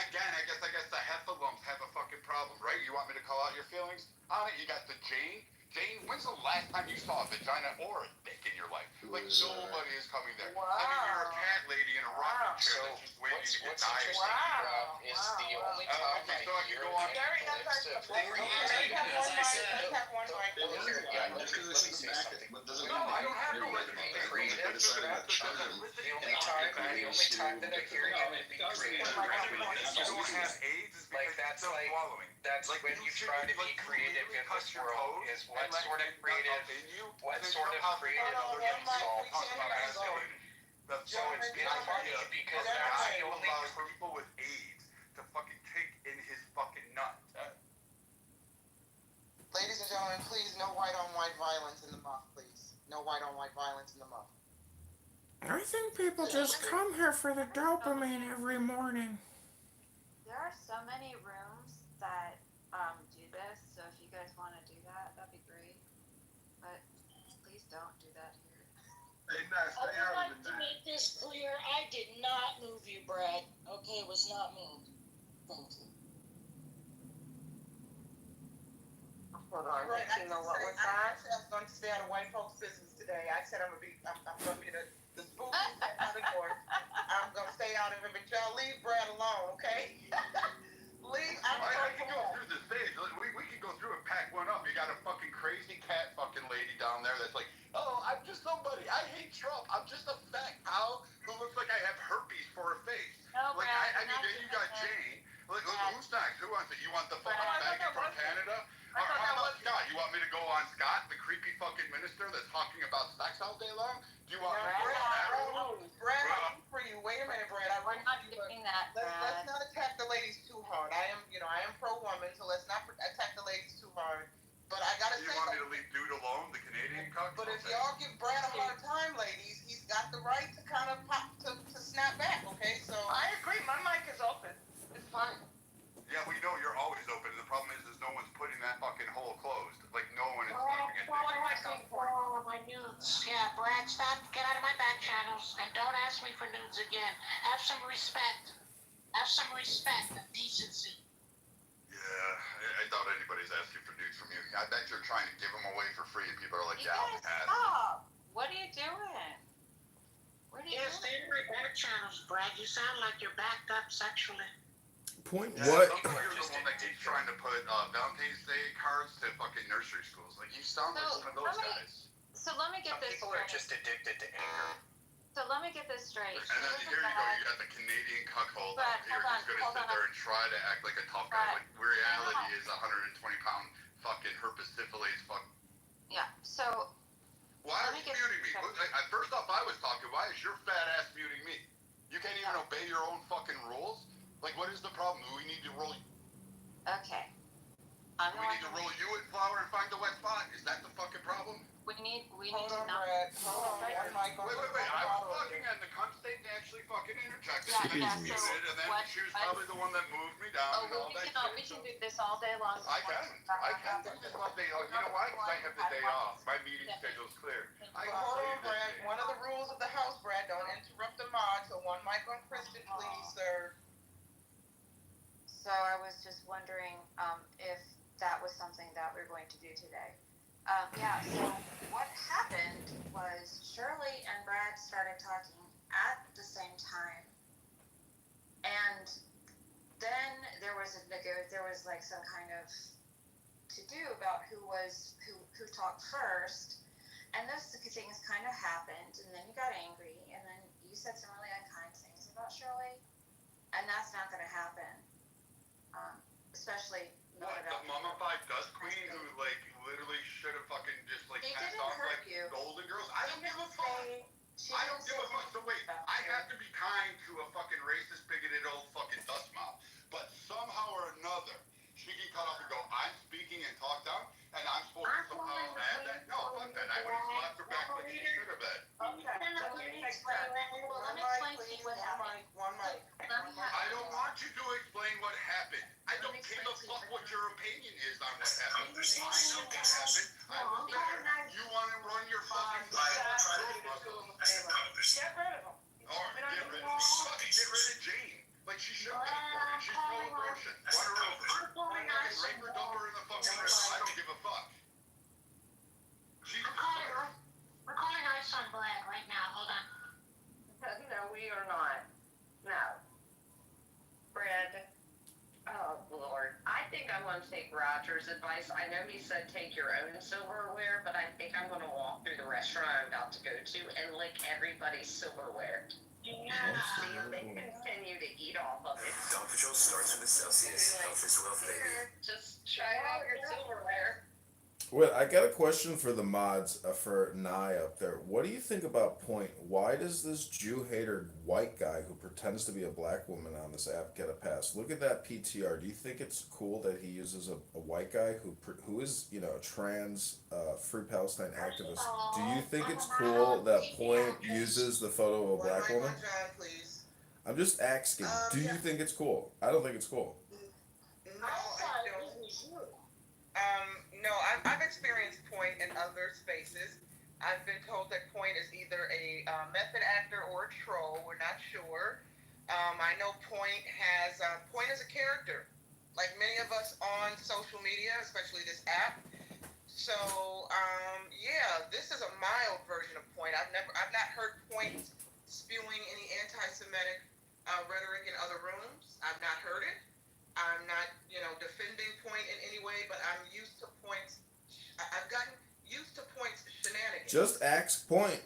Again, I guess the heffalumps have a fucking problem, right? You want me to call out your feelings on it? You got the Jane. Jane, when's the last time you saw a vagina or a dick in your life? Like, nobody is coming there. Wow. I mean, you're a cat lady in a rocking chair So that's just waiting to get what's died. interesting, Wow. is the only Okay, time I so I can hear go on. Gary, clips of let's have one mic. Let me say something. No, I don't have to let Being you creative. The only time that I hear you and being creative, You don't have AIDS is because that's you're like- swallowing. that's Like, when you try to be creative in this world is what sort of creative, what sort of creative solves masculinity. So it's funny because that's the only allows people with AIDS to fucking kick in his fucking nut. Ladies and gentlemen, please, no white-on-white violence in the muff, please. No white-on-white violence in the muff. I think people just come here for the dopamine every morning. There are so many rooms that do this, so if you guys want to do that, that'd be great. But please don't do that here. Hey, Nat, I stay would out like of to it, make this clear. I did not move you, Brad. Okay, it was not me. Thank you. Hold on, Right, Tina, what was that? I said I was going to stay out of white folks' business today. I said I'm gonna be the spooky out of court. I'm gonna stay out of it, but y'all leave Brad alone, okay? Leave. I can go through the stage. We can go through and pack one up. You got a fucking crazy cat fucking lady down there that's like, oh, I'm just somebody. I hate Trump. I'm just a fat cow who looks like I have herpes for a face. No, Like, Brad, I mean, then you got Jane. Like, who's next? Who wants it? You want the fucking faggot from Canada? How about Scott? You want me to go on Scott, the creepy fucking minister that's talking about sex all day long? Do you want me to go on that road? Brad, I'm for you. Wait a minute, Brad. We're not doing that, Let's Brad. not attack the ladies too hard. I am pro-woman, so let's not attack the ladies too hard. But I gotta You say want me something. to leave dude alone, the Canadian cuck? But if Okay. y'all give Brad a hard time, ladies, he's got the right to kind of to snap back, okay? So I agree, my mic is open. It's fine. Yeah, we know you're always open. The problem is no one's putting that fucking hole closed. Like, no one is looking at What do I this. think for all of my nudes? Yeah, Brad, stop. Get out of my back channels and don't ask me for nudes again. Have some respect. Have some respect and decency. Yeah, I doubt anybody's asking for nudes from you. I bet you're trying to give them away for free, and people are like, You yeah, I'll guys pass. stop. What are you doing? What are you Yeah, doing? stay in my back channels, Brad. You sound like you're backed up sexually. Point Yeah, what? You're the one that keeps trying to put Valentine's Day cards to fucking nursery schools. Like, you sound like So, one of those let me- guys. So let me get Some this people are straight. just addicted to anger. So let me get this straight. And then here you go, you got the Canadian cuckold Brad, out here hold on, who's gonna hold sit on. there and try to act like a tough guy. Brad, Like, reality hang on. is 120-pound fucking herpes syphilis fuck. Yeah. So Why Let are me you get muting me? straight. I was talking. Why is your fat ass muting me? You can't even obey your own fucking rules? Like, what is the problem? Do we need to roll... Okay. Do we need to roll you in flour and find the wet spot? Is that the fucking problem? We need Hold to on, not. Brad. Hold on, one mic on Wait. I was talking and the cunt state actually fucking interjected. Yeah, And then so and then what- she was probably the one that moved me down Oh, and all that we shit. can do this all day long. I can do this all day long. You know why? Because I have the day off. My meeting schedule's clear. I can Hold play on, this Brad. day. One of the rules of the house, Brad, don't interrupt the mod. So one mic on Kristen, please, sir. So I was just wondering if that was something that we're going to do today. Yeah, so what happened was Shirley and Brad started talking at the same time. And then there was like some kind of to-do about who talked first. And those things kind of happened, and then you got angry, and then you said some really unkind things about Shirley. And that's not going to happen. Especially What, the mummified dust queen who, like, literally should have fucking just, like, They passed didn't off hurt like you. Golden Girls? I don't give a fuck. I don't give a fuck. So wait, I have to be kind to a fucking racist, bigoted old fucking dust mouth. But somehow or another, she can cut off and go, I'm speaking and talk down, and I'm supposed to somehow add that? No, fuck that. I would have slapped her back like she should have been. Okay. Well, let me explain to you what happened. One mic. I don't want you to explain what happened. I don't give a fuck what your opinion is on what happened. I know what happened. I was there. You want to run your fucking life? Get rid of him. Or get rid of fucking get rid of Jane. Like she should have been deported. She's pro-abortion. Run her over. Fucking rape her, dump her in the fucking river. I don't give a fuck. Jesus Christ. We're calling ice on Brad right now. Hold on. No, we are not. No. Brad. Oh, Lord. I think I'm going to take Roger's advice. I know he said take your own silverware, but I think I'm going to walk through the restaurant I'm about to go to and lick everybody's silverware. See if they continue to eat off of it. Dawn Patrol starts with the Celsius. Health is wealth, baby. Just try out your silverware. Wait, I got a question for the mods, for Nye up there. What do you think about Point? Why does this Jew hater white guy who pretends to be a black woman on this app get a pass? Look at that PTR. Do you think it's cool that he uses a white guy who is, you know, a trans Free Palestine activist? Do you think it's cool that Point uses the photo of a black woman? One mic on John, please. I'm just asking. Do you think it's cool? I don't think it's cool. No, I don't. No, I've experienced Point in other spaces. I've been told that Point is either a method actor or a troll. We're not sure. I know Point is a character, like many of us on social media, especially this app. So, yeah, this is a mild version of Point. I've not heard Point spewing any anti-Semitic rhetoric in other rooms. I've not heard it. I'm not, defending Point in any way, but I'm used to Point's. I've gotten used to Point's shenanigans. Just ask Point,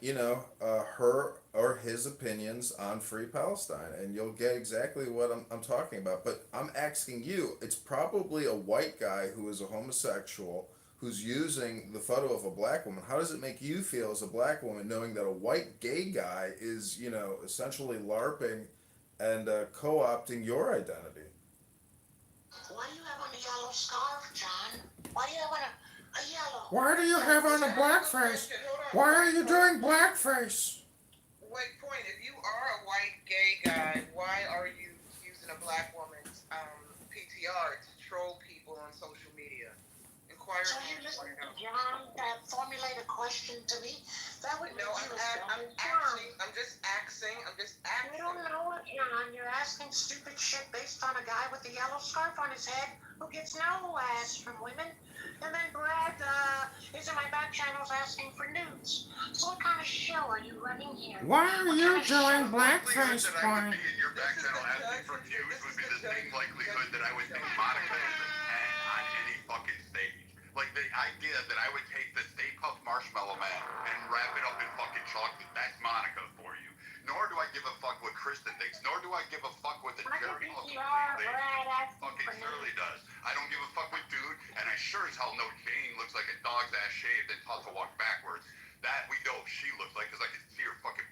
her or his opinions on Free Palestine, and you'll get exactly what I'm talking about. But I'm asking you, it's probably a white guy who is a homosexual who's using the photo of a black woman. How does it make you feel as a black woman knowing that a white gay guy is, essentially LARPing and co-opting your identity? Why do you have on a yellow scarf, John? Why do you have on a yellow? Why do you have on a blackface? Why are you doing blackface? Wait, Point, if you are a white gay guy, why are you using a black woman's PTR to troll people on social media? Inquire. So you listen to John formulate a question to me? That would No, make you I'm just asking. I don't know what, John. You're asking stupid shit based on a guy with a yellow scarf on his head who gets no ass from women. And then Brad is in my back channels asking for nudes. So what kind of show are you running here? Why are you doing blackface, That I would be in your back channel asking for views would be the same likelihood that I would take Monica as a 10 on any fucking stage. Like the idea that I would take the Stay Puft Marshmallow Man and wrap it up in fucking chocolate, that's Monica for you. Nor do I give a fuck what Kristen thinks, nor do I give a fuck what the Jerry fucking Shirley does. I don't give a fuck what Dude, and I sure as hell know Jane looks like a dog's ass shaved and taught to walk backwards. That we know she looks like, because I can see her fucking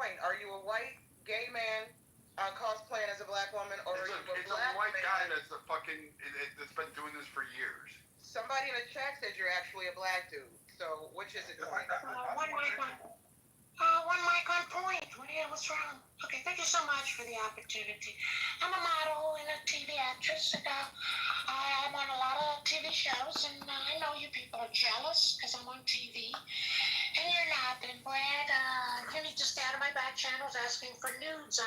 point. Are you a white gay man cosplaying as a black woman, or are you a It's black a white man? guy that's a fucking that's been doing this for years. Somebody in the chat said you're actually a black dude. So which is it? One mic on point. Yeah, what's wrong? Okay, thank you so much for the opportunity. I'm a model and a TV actress, and I'm on a lot of TV shows, and I know you people are jealous because I'm on TV, and you're not. And Brad, you need to stay out of my back channels asking for nudes.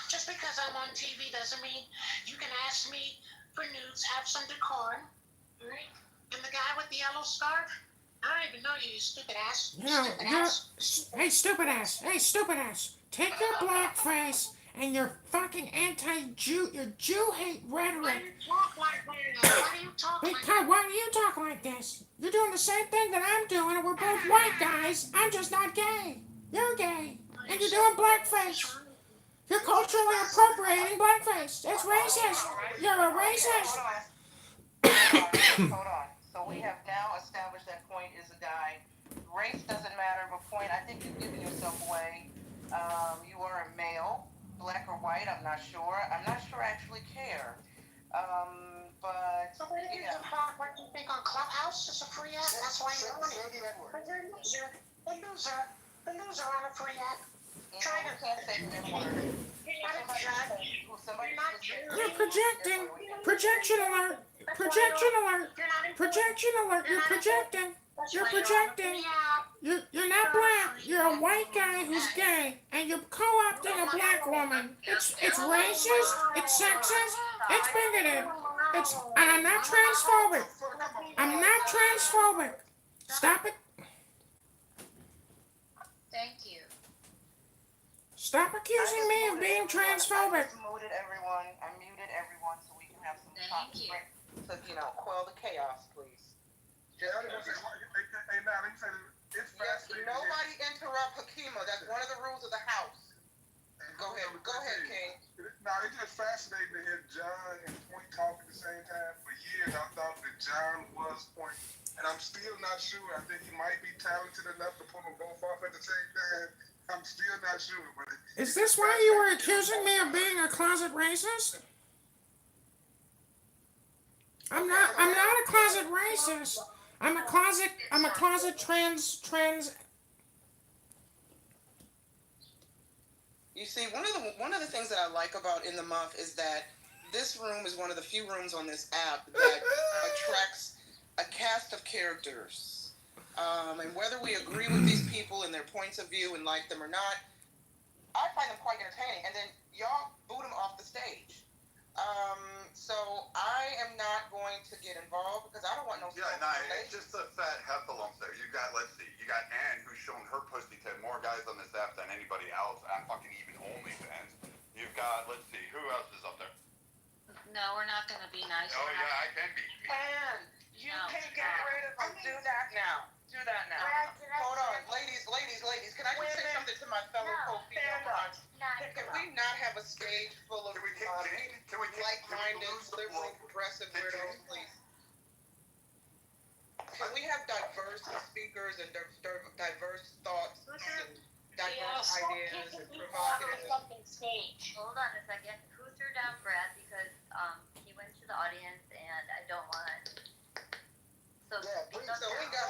Just because I'm on TV doesn't mean you can ask me for nudes. Have some decorum, all right? And the guy with the yellow scarf, I don't even know you, stupid ass. Hey, stupid ass. Hey, stupid ass. Take your black face and your fucking anti-Jew, your Jew hate Why do rhetoric. you talk like that? Why do you talk like Because that? why do you talk like this? You're doing the same thing that I'm doing, and we're both white guys. I'm just not gay. You're gay, and you're doing blackface. You're culturally appropriating blackface. It's racist. You're a racist. Hold on. So we have now established that Point is a guy. Race doesn't matter, but Point, I think you've given yourself away. You are a male, black or white, I'm not sure. I'm not sure I actually care. But So what do you yeah. what do you think on Clubhouse is a free app? That's why you're on it. But you're a loser. The loser on a free app. Try to can't say the word. You're not a judge. You're not judging. You're projecting. Projection alert. Projection alert. Projection alert. You're projecting. You're projecting. You're not black. You're a white guy who's gay, and you're co-opting a black woman. It's racist. It's sexist. It's bigoted. And I'm not transphobic. I'm not transphobic. Stop it. Thank you. Stop accusing me of being transphobic. I muted everyone so we can have some Thank you. to, quell the chaos, please. Hey, now, let me say this. It's Yes, fascinating. nobody interrupt Hakima. That's one of the rules of the house. Go ahead, King. No, it's just fascinating to hear John and Point talk at the same time. For years, I thought that John was Point, and I'm still not sure. I think he might be talented enough to pull them both off at the same time. I'm still not sure, but Is this why you were accusing me of being a closet racist? I'm not a closet racist. I'm a closet trans. You see, one of the things that I like about In the Muff is that this room is one of the few rooms on this app that attracts a cast of characters. And whether we agree with these people and their points of view and like them or not, I find them quite entertaining. And then y'all boot them off the stage. So I am not going to get involved because I don't want no. Yeah, no, it's just a fat heffalump there. You got Ann, who's shown her pussy to more guys on this app than anybody else on fucking even OnlyFans. You've got, let's see, who else is up there? No, we're not going to be nice. Oh yeah, I can be. And you can get rid of them. Do that now. Hold on, ladies. Can I just say something to my fellow co-female mods? Can we not have a stage full of like-minded, liberal, progressive weirdos, please? Can we have diverse speakers and diverse thoughts and diverse ideas and provocative? Hold on a second. Who threw down Brad because he went to the audience and I don't want. So we got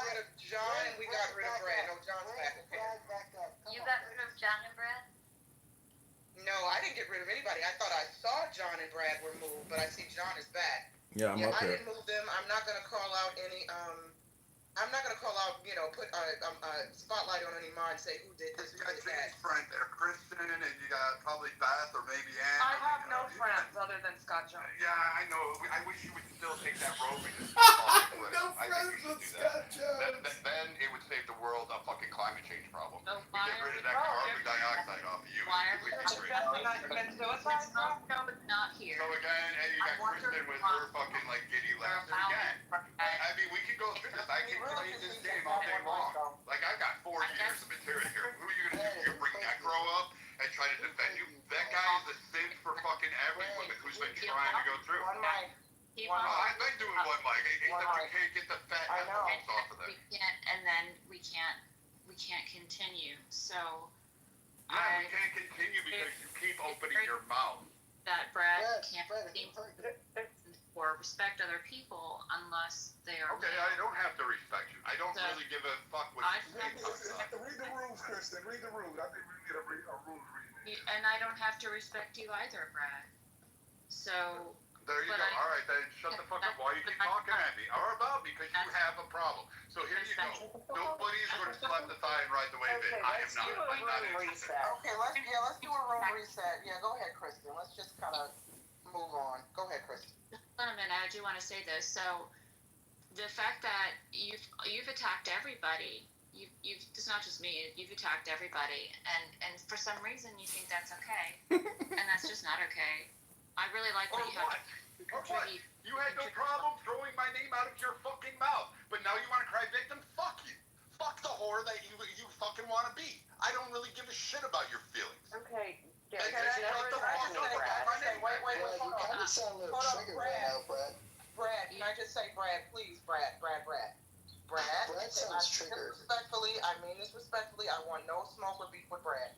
rid of John and we got rid of Brad. No, John's back. Okay. You got rid of John and Brad? No, I didn't get rid of anybody. I thought I saw John and Brad were moved, but I see John is back. Yeah, I'm up I here. didn't move them. I'm not gonna call out any. I'm not gonna call out. Put a spotlight on any mod and say who did this, You who got did that. James' friend there, Kristen, and you got probably Beth or maybe Ann. I have no friends other than Scott Jones. Yeah, I know. I wish you would still take that road. No friends with Scott Jones. Then it would save the world a fucking climate change problem. So We get rid of that carbon dioxide off of you. Why are We we commit suicide? No, it's not here. So again, and you got Kristen with her fucking giddy laughter again. I mean, we could go through this. I can play this game all day long. Like I've got 4 years of material here. Who are you gonna do? You're gonna bring Necro up and try to defend you? That guy is a sin for fucking every woman who's been trying to go through. I've been doing one mic, except you can't get the fat off of that. We can't, and then we can't continue. So Yeah, we can't continue because you keep opening your mouth. That Brad can't Brad, seem or respect other people unless they are. Okay, I don't have to respect you. I don't So, really give a fuck what I- you say. Read the rules, Kristen. Read the rules. I think we need a rules reading. And I don't have to respect you either, Brad. So, There you But go. I- All right, then shut the fuck up. Why you keep talking at me? Or about me because you have a problem. So here you go. Nobody's going to slap the thigh and ride the wave in. I am not. I'm not interested. Okay, let's do a room reset. Yeah, go ahead, Kristen. Let's just kind of move on. Go ahead, Kristen. hold on a minute, I do want to say this. So, the fact that you've attacked everybody, you've it's not just me. You've attacked everybody, and for some reason you think that's okay, and that's just not okay. I really like Or what you have what? to Or what? contribute. You had no problem throwing my name out of your fucking mouth. But now you want to cry victim? Fuck you. Fuck the whore that you fucking want to be. I don't really give a shit about your feelings. Okay, Hey, Gary, hey, there's no shut the fuck attacking up. Brad. My name. Wait, Brad, hold you kind on. of sound a little Hold on, triggered right now, Brad. Brad, can I just say, Brad, please, Brad. Brad sounds triggered. Respectfully, I mean this respectfully. I want no smoke or beef with Brad.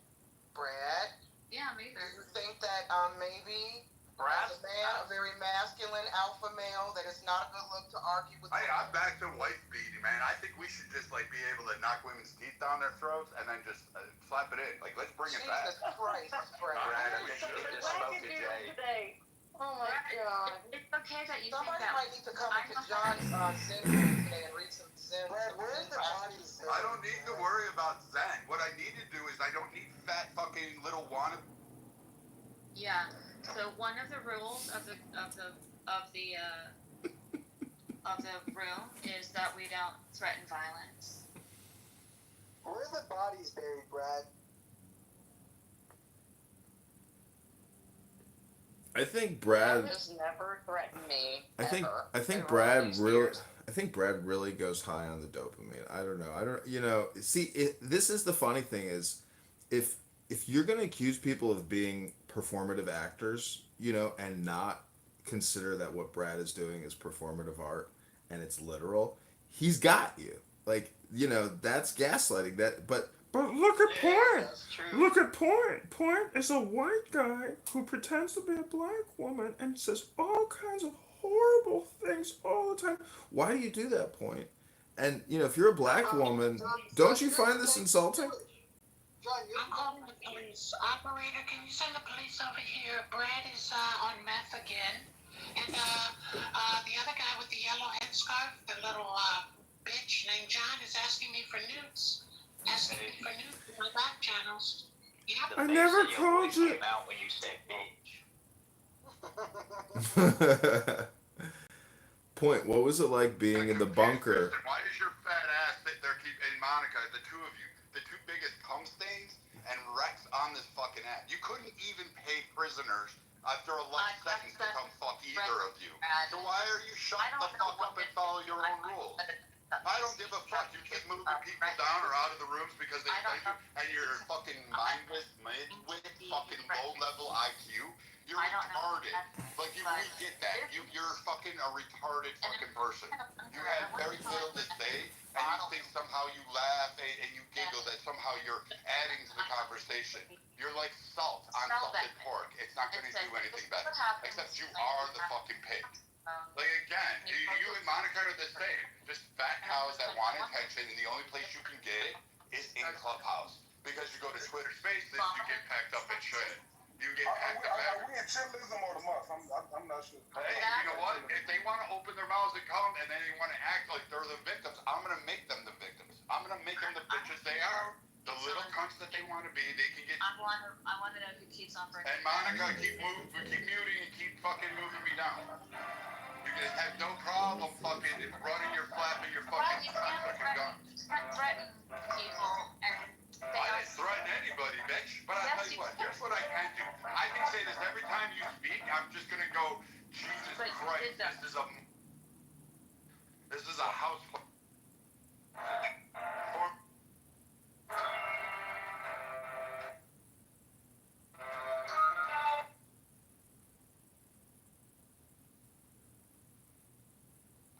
Brad, Yeah, me do either. you think that maybe Brad? as a man, a very masculine alpha male, that it's not a good look to argue with? Hey, I'm back to wife beating, man. I think we should just like be able to knock women's teeth down their throats and then just slap it in. Like, let's bring it back. Jesus Christ, Brad. Brad, I wish you could have smoked it, Jay. Oh my God. It's okay that you Somebody think that. might need to come into John's Zen room today and read some Zen. Brad, where's the bodies? I don't need to worry about Zen. What I need to do is I don't need fat fucking little wannabe. Yeah. So one of the rules of the room is that we don't threaten violence. Where are the bodies buried, Brad? I think Brad. Just never threatened me. I think ever. Brad really. I think Brad really goes high on the dopamine. I don't know. See, this is the funny thing is, if you're gonna accuse people of being performative actors, and not consider that what Brad is doing is performative art and it's literal, he's got you. Like, that's gaslighting. But look at Point. That's true. Look at Point. Point is a white guy who pretends to be a black woman and says all kinds of horrible things all the time. why do you do that, Point? And if you're a black woman, don't you find this insulting? John, I'm calling the police. Operator, can you send the police over here? Brad is on meth again. And the other guy with the yellow headscarf, the little bitch named John, is asking me for nudes. Asking me for nudes in my back channels. Yep. The I bass never of your called voice you- came out when you said bitch. Point, what was it like being in the bunker? Why does your fat ass sit there and Monica, the two of you, the two biggest cum stains and wrecks on this fucking app? You couldn't even pay prisoners after a life sentence to come fuck either of you. So why are you shut the fuck up and follow your own rules? I don't give a fuck. You keep moving people down or out of the rooms because they tell you, and you're fucking mindless, mid-wit, fucking low-level IQ. You're retarded. Like, we get that. You're fucking a retarded fucking person. You have very little to say, and you think somehow you laugh and you giggle that somehow you're adding to the conversation. You're like salt on salted pork. It's not going to do anything better. Except you are the fucking pig. Like, again, you and Monica are the same. Just fat cows that want attention, and the only place you can get it is in Clubhouse. Because you go to Twitter Spaces, you get packed up and shredded. You get packed up Are we in chillism or the month? I'm not sure. Hey, you know what? If they want to open their mouths and come, and then they want to act like they're the victims, I'm going to make them the victims. I'm going to make them the bitches they are. The little cunts that they want to be, they can get... I want to know who keeps on for. And Monica, keep muting and keep fucking moving me down. You guys have no problem fucking running your flapping your fucking fucking gun. Threaten people and I didn't threaten anybody, bitch. But I'll tell you what, here's what I can do. I can say this every time you speak, I'm just gonna go, Jesus Christ, this is a house.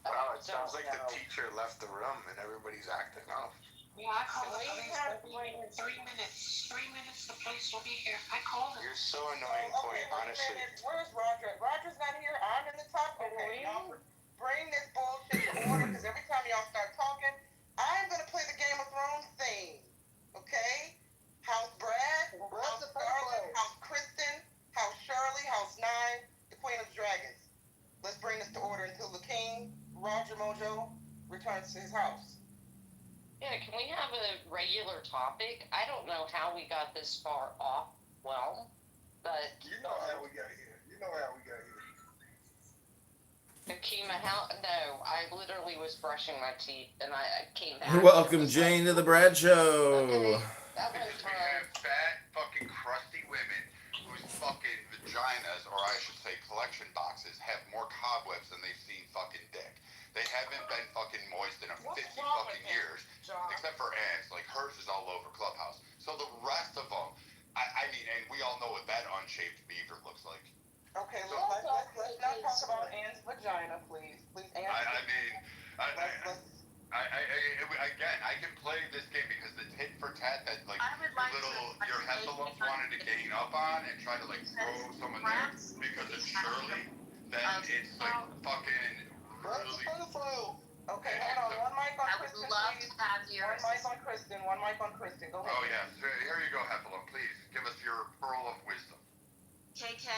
Wow, it sounds like the teacher left the room and everybody's acting up. Yeah, I called the Can we police. have- They'll be here in 3 minutes. 3 minutes, the police will be here. I called them. You're so annoying, Chloe, honestly. Where's Roger? Roger's not here. I'm in the top. Okay, y'all bring this bullshit to order because every time y'all start talking, I'm gonna play the Game of Thrones theme. Okay? House Brad, House Scarlet, House Kristen, House Shirley, House Nine, the Queen of Dragons. Let's bring this to order until the King, Roger Mojo, returns to his house. Yeah, can we have a regular topic? I don't know how we got this far off well, but You know how we got here. Akima, how? No, I literally was brushing my teeth and I came back. Welcome, Jane, to the Brad Show. Okay, that was Because we have fat, fucking crusty women whose fucking vaginas, or I should say collection boxes, have more cobwebs than they've seen fucking dick. They haven't been fucking moist in 50 fucking years, except for Ann's. Like, hers is all over Clubhouse. So the rest of them, I mean, and we all know what that unshaved beaver looks like. Okay, So- let's not talk about Ann's vagina, please. Please, Ann. Again, I can play this game because the tit for tat that like I would like your Hesselums wanted to gang up on and try to like throw someone there because it's Shirley, then it's like fucking really. Okay, hold on. One mic on I would Kristen, love please. to have your One mic on Kristen. One mic on Kristen. Go ahead. Oh yeah, so here you go, Heffalump. Please give us your pearl of wisdom. KK,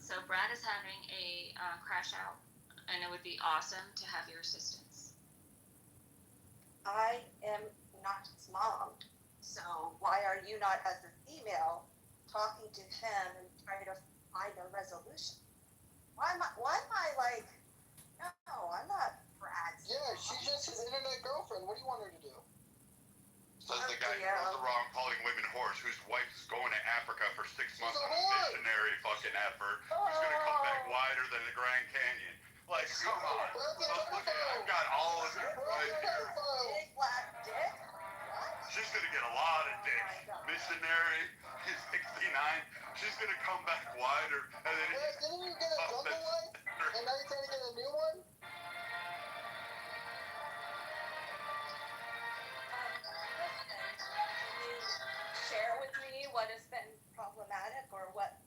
so Brad is having a crash out, and it would be awesome to have your assistance. I am not his mom, so why are you not, as a female, talking to him and trying to find a resolution? Why am I like, no, I'm not Brad's Yeah, mom. she's just his internet girlfriend. What do you want her to do? Says the guy who goes around calling women whores, whose wife's going to Africa for 6 months on a whore. missionary fucking effort, who's gonna come back wider than the Grand Canyon. Like, come on. Look, I've got all of it right here. Big black dick? She's gonna get a lot of dick. Missionary, he's 69. She's gonna come back wider, and then Didn't you get a jungle wife? And now you're trying to get a new one? Can you share with me what has been problematic or what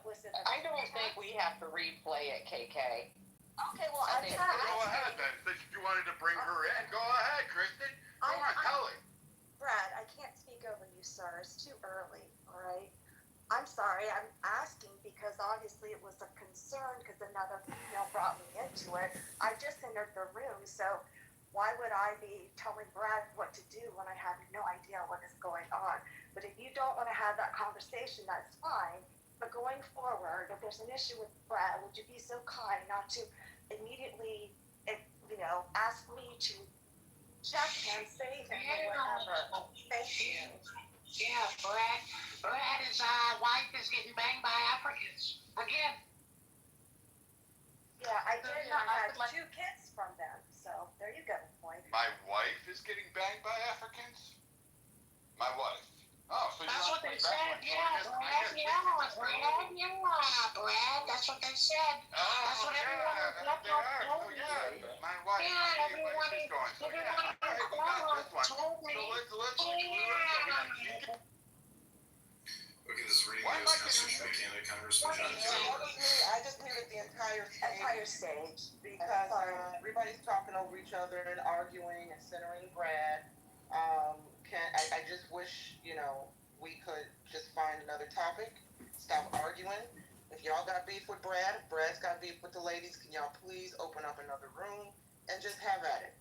was it? I don't think we have to replay it, KK. Okay, well, I I'm think- gonna Go ahead then. Since you wanted to bring her in, go ahead, Kristen. Go on, tell it. Brad, I can't speak over you, sir. It's too early, all right? I'm sorry. I'm asking because obviously it was a concern because another female brought me into it. I just entered the room, so why would I be telling Brad what to do when I have no idea what is going on? But if you don't want to have that conversation, that's fine. But going forward, if there's an issue with Brad, would you be so kind not to immediately, ask me to check him, save him, or whatever? Thank you. Yeah, Brad's wife is getting banged by Africans. Again. Yeah, I did. I had 2 kids from them, so there you go, point. My wife is getting banged by Africans? My wife. Oh, so you're That's not what they going said, back yeah, Brad, that's what they said. That's what everyone told me. My wife. Yeah, everyone She's going. So yeah, in all right, we got this one. told me. So let's Okay, this is reading Why am I news message from Canada Congressman John Kitover. I just muted the entire Stage. because everybody's talking over each other and arguing and centering Brad. I just wish, we could just find another topic, stop arguing. If y'all got beef with Brad, if Brad's got beef with the ladies, can y'all please open up another room and just have at it?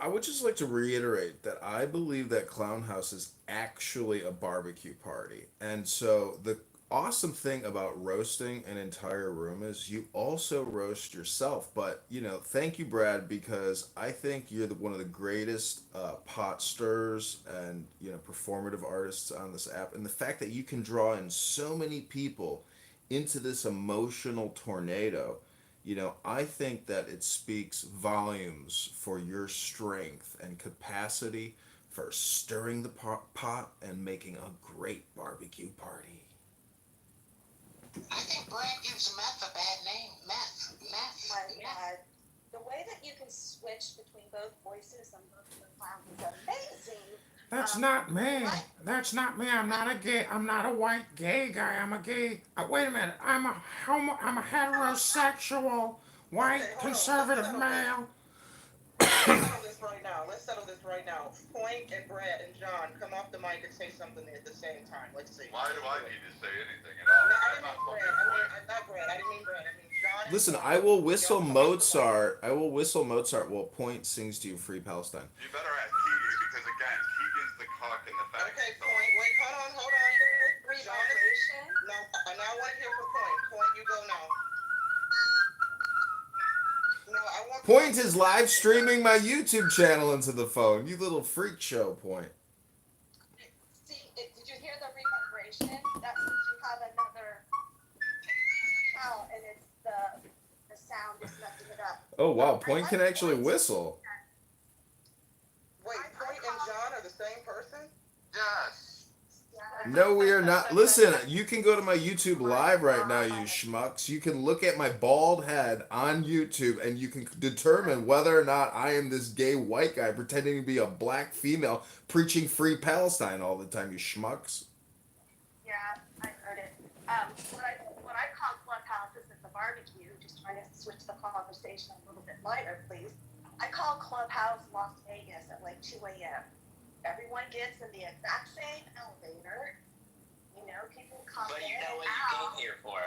I would just like to reiterate that I believe that Clown House is actually a barbecue party. And so the awesome thing about roasting an entire room is you also roast yourself. But, thank you, Brad, because I think you're one of the greatest pot stirrers and, performative artists on this app. And the fact that you can draw in so many people into this emotional tornado, I think that it speaks volumes for your strength and capacity for stirring the pot and making a great barbecue party. I think Brad gives meth a bad name. Meth. My God. The way that you can switch between both voices on both profiles is amazing. That's not me. That's not me. I'm not a gay. I'm not a white gay guy. I'm a gay. Wait a minute. I'm a homo. I'm a heterosexual white Okay, hold on. conservative male. Let's settle this right now. Let's settle this right now. Point and Brad and John come off the mic and say something at the same time. Let's see. Why do I need to say anything at all? No, I didn't mean Brad. Not Brad. I didn't mean Brad. I mean John. Listen, I will whistle Mozart. I will whistle Mozart while Point sings to you Free Palestine. You better ask Keegan because again, Keegan's the cock in the fact. Okay, Point. Wait, hold on. Regeneration. No, I now want to hear from Point. Point, you go now. No, I want. Point is live streaming my YouTube channel into the phone. You little freak show, Point. See, did you hear the reverberation? That means you have another cow, and it's the sound is messing it up. Oh wow, Point can actually whistle. Wait, Point and John are the same person? Yes. No, we are not. Listen, you can go to my YouTube live right now, you schmucks. You can look at my bald head on YouTube and you can determine whether or not I am this gay white guy pretending to be a black female preaching Free Palestine all the time, you schmucks. Yeah, I heard it. What I call Clubhouse isn't the barbecue, just trying to switch the conversation a little bit lighter, please. I call Clubhouse Las Vegas at like 2 a.m. Everyone gets in the exact same elevator. You know, people come But you in know what and you out. came here for.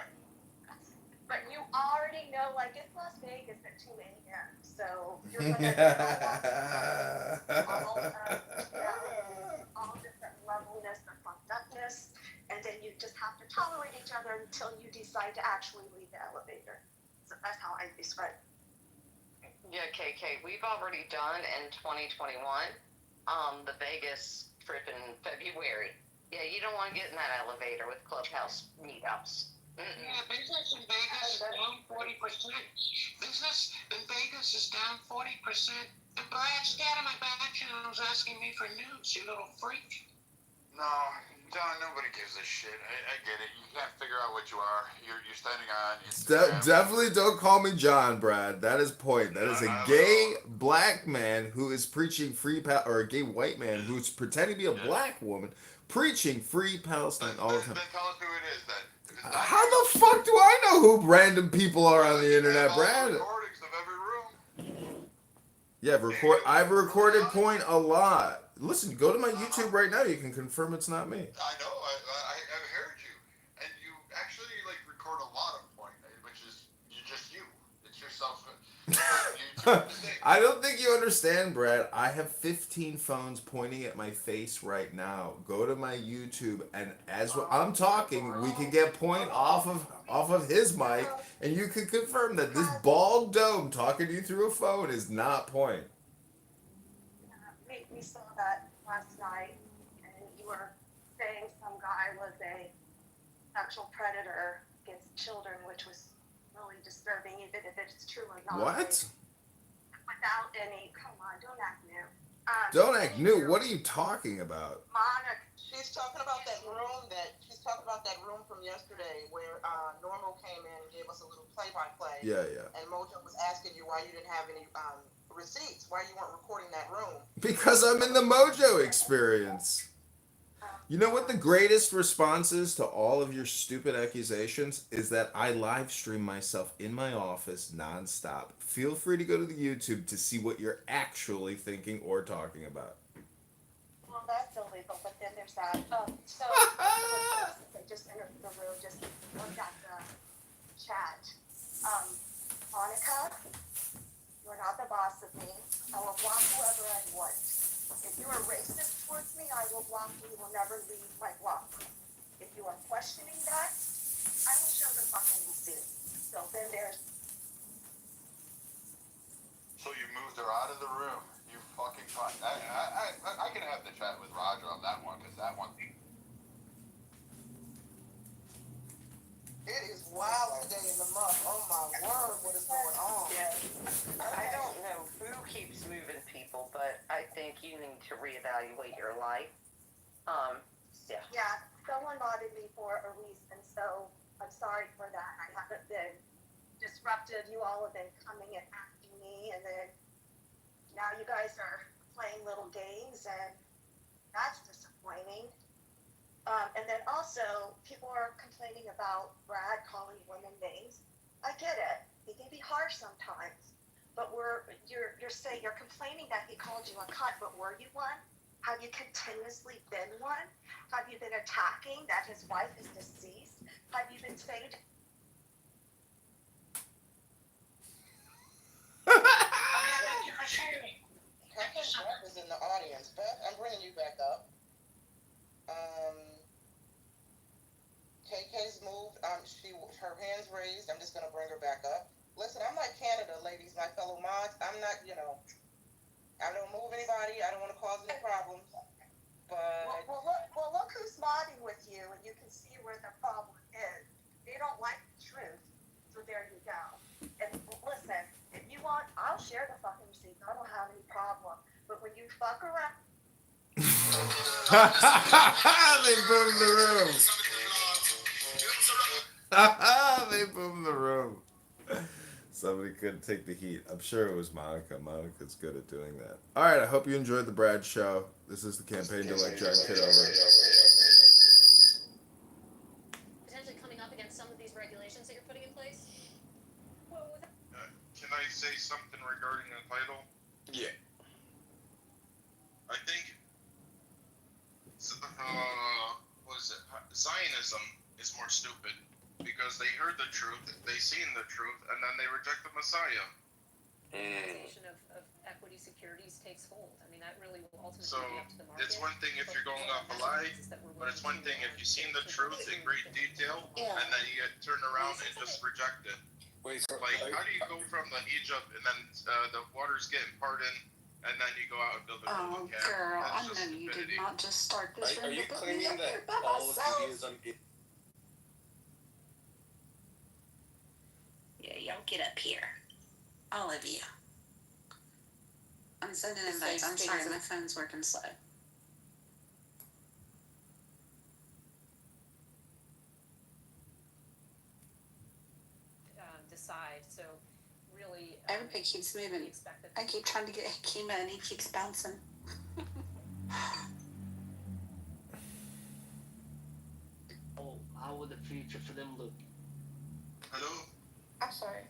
But you already know, like, it's Las Vegas at 2 a.m. So you're going to get all different levelness and fucked upness. And then you just have to tolerate each other until you decide to actually leave the elevator. So that's how I describe it. Yeah, KK, we've already done in 2021 the Vegas trip in February. Yeah, you don't want to get in that elevator with Clubhouse meetups. Yeah, business in Vegas is down 40%. Business in Vegas is down 40%. And Brad's dad on my back channel was asking me for nudes, you little freak. No, John, nobody gives a shit. I get it. You can't figure out what you are. You're standing on Instagram. Definitely don't call me John, Brad. That is Point. That is a gay black man who is preaching or a gay white man who's pretending to be a black woman preaching Free Palestine all the time. Then tell us who it is then. How the fuck do I know who random people are on the internet, Brad? Recordings of every room. Yeah, I've recorded Point a lot. Listen, go to my YouTube right now. You can confirm it's not me. I know. I've heard you, and you actually like record a lot of Point, which is just you. It's yourself. I don't think you understand, Brad. I have 15 phones pointing at my face right now. Go to my YouTube, and as I'm talking, we can get Point off of his mic, and you can confirm that this bald dome talking to you through a phone is not Point. We saw that last night, and you were saying some guy was a sexual predator against children, which was really disturbing, even if it's true or not. What? Without any, come on, don't act new. Don't act new. What are you talking about? Monica. She's talking about that room from yesterday where Normal came in and gave us a little play-by-play. Yeah, yeah. And Mojo was asking you why you didn't have any receipts, why you weren't recording that room. Because I'm in the Mojo experience. You know what the greatest response is to all of your stupid accusations is that I live stream myself in my office nonstop. Feel free to go to the YouTube to see what you're actually thinking or talking about. Well, that's illegal, but then there's that. So, I just entered the room, just looked at the chat. Monica, you're not the boss of me. I will block whoever I want. If you are racist towards me, I will block you. You will never leave my block. If you are questioning that, I will show the fucking receipt. So then there's. So you moved her out of the room. You fucking fuck. I can have the chat with Roger on that one, because that one. It is wild today in the month. Oh my word, what is going on? Yeah. I don't know who keeps moving people, but I think you need to reevaluate your life. Yeah. Yeah, someone modded me for a reason, so I'm sorry for that. I haven't been disruptive. You all have been coming and asking me me, and then now you guys are playing little games, and that's disappointing. And then also, people are complaining about Brad calling women names. I get it. He can be harsh sometimes. But you're complaining that he called you a cunt, but were you one? Have you continuously been one? Have you been attacking that his wife is deceased? Have you been saying Beth is in the audience. Beth, I'm bringing you back up. KK's moved. Her hands raised. I'm just gonna bring her back up. Listen, I'm like Canada, ladies, my fellow mods. I'm not, I don't move anybody. I don't want to cause any problems. But well, look who's modding with you, and you can see where the problem is. They don't like the truth, so there you go. And listen, if you want, I'll share the fucking receipts. I don't have any problem. But when you fuck around. They boomed the room. They boomed the room. Somebody couldn't take the heat. I'm sure it was Monica. Monica's good at doing that. All right, I hope you enjoyed the Brad show. This is the campaign to elect John Kitover. Potentially coming up against some of these regulations that you're putting in place? Can I say something regarding the title? Yeah. I think, what is it? Zionism is more stupid because they heard the truth, they seen the truth, and then they reject the Messiah. Of equity securities takes hold. I mean, that really will ultimately So be up to the market. it's one thing if you're going off a lie, but it's one thing if you've seen the truth in great detail, and then you get turned around and just reject it. Like, how do you go from the Egypt and then the water's getting parted, and then you go out and build a new camp? Girl, I That's know just you stupidity. did not just start this. Are you claiming that all of Judaism is... Yeah, y'all get up here. All of you. I'm sending invites. I'm sorry, my phone's working slow. Decide. So really, everybody keeps moving. I keep trying to get Hakima and he keeps bouncing. How would the future for them look? Hello? I'm sorry.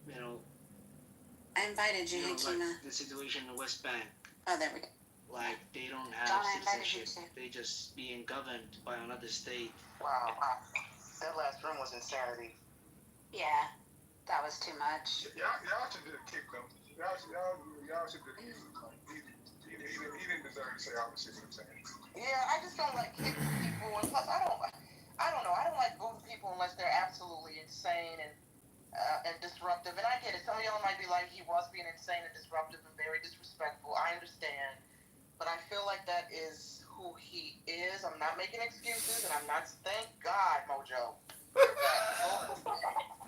You know, I invited you, Hakima. like the situation in the West Bank. Oh, there we go. Like, they don't have Donna, I invited you citizenship. They just being governed by another state. Wow, that last room was insanity. Yeah, that was too much. Y'all should have kicked him. Y'all should have kicked him. He didn't deserve to say all the shit he was saying. Yeah, I just don't like kicking people, and plus I don't know. I don't like booting people unless they're absolutely insane and disruptive. And I get it. Some of y'all might be like, he was being insane and disruptive and very disrespectful. I understand, but I feel like that is who he is. I'm not making excuses, and I'm not. Thank God, Mojo.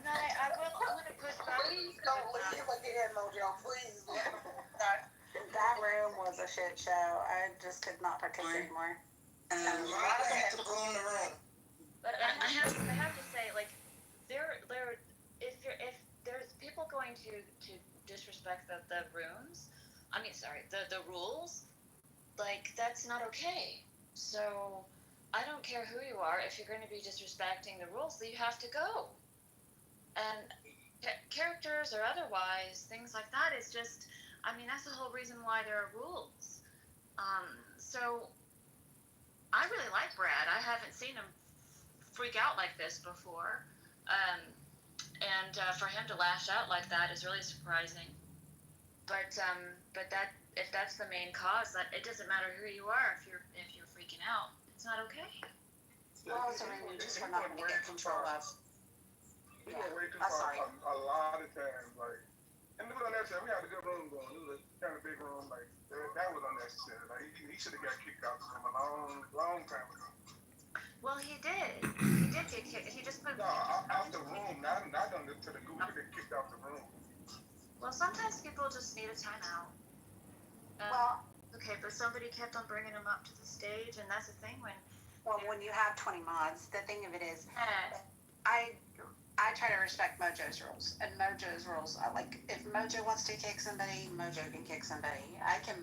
No, I'm gonna push back. Please don't leave again, Mojo. Please. That room was a shit show. I just could not participate more. A lot of had to go in the room. But I have to say, like, if there's people going to disrespect the rooms, the rules, like, that's not okay. So I don't care who you are. If you're going to be disrespecting the rules, then you have to go. And characters or otherwise, things like that is just, that's the whole reason why there are rules. So I really like Brad. I haven't seen him freak out like this before. And for him to lash out like that is really surprising. But that, if that's the main cause, that it doesn't matter who you are if you're freaking out. It's not okay. Well, it's a room you just were not going to get control of. We went way too far a lot of times, like, and it was unnecessary. We had a good room going. It was a kind of big room, like, that was unnecessary. Like, he should have got kicked out the room a long time ago. Well, he did. He did get kicked. He just put. No, out the room, not on to the goo. He get kicked out the room. Well, sometimes people just need a timeout. Okay, but somebody kept on bringing him up to the stage, and that's the thing when. Well, when you have 20 mods, the thing of it is, I try to respect Mojo's rules, and Mojo's rules are like if Mojo wants to kick somebody, Mojo can kick somebody. I can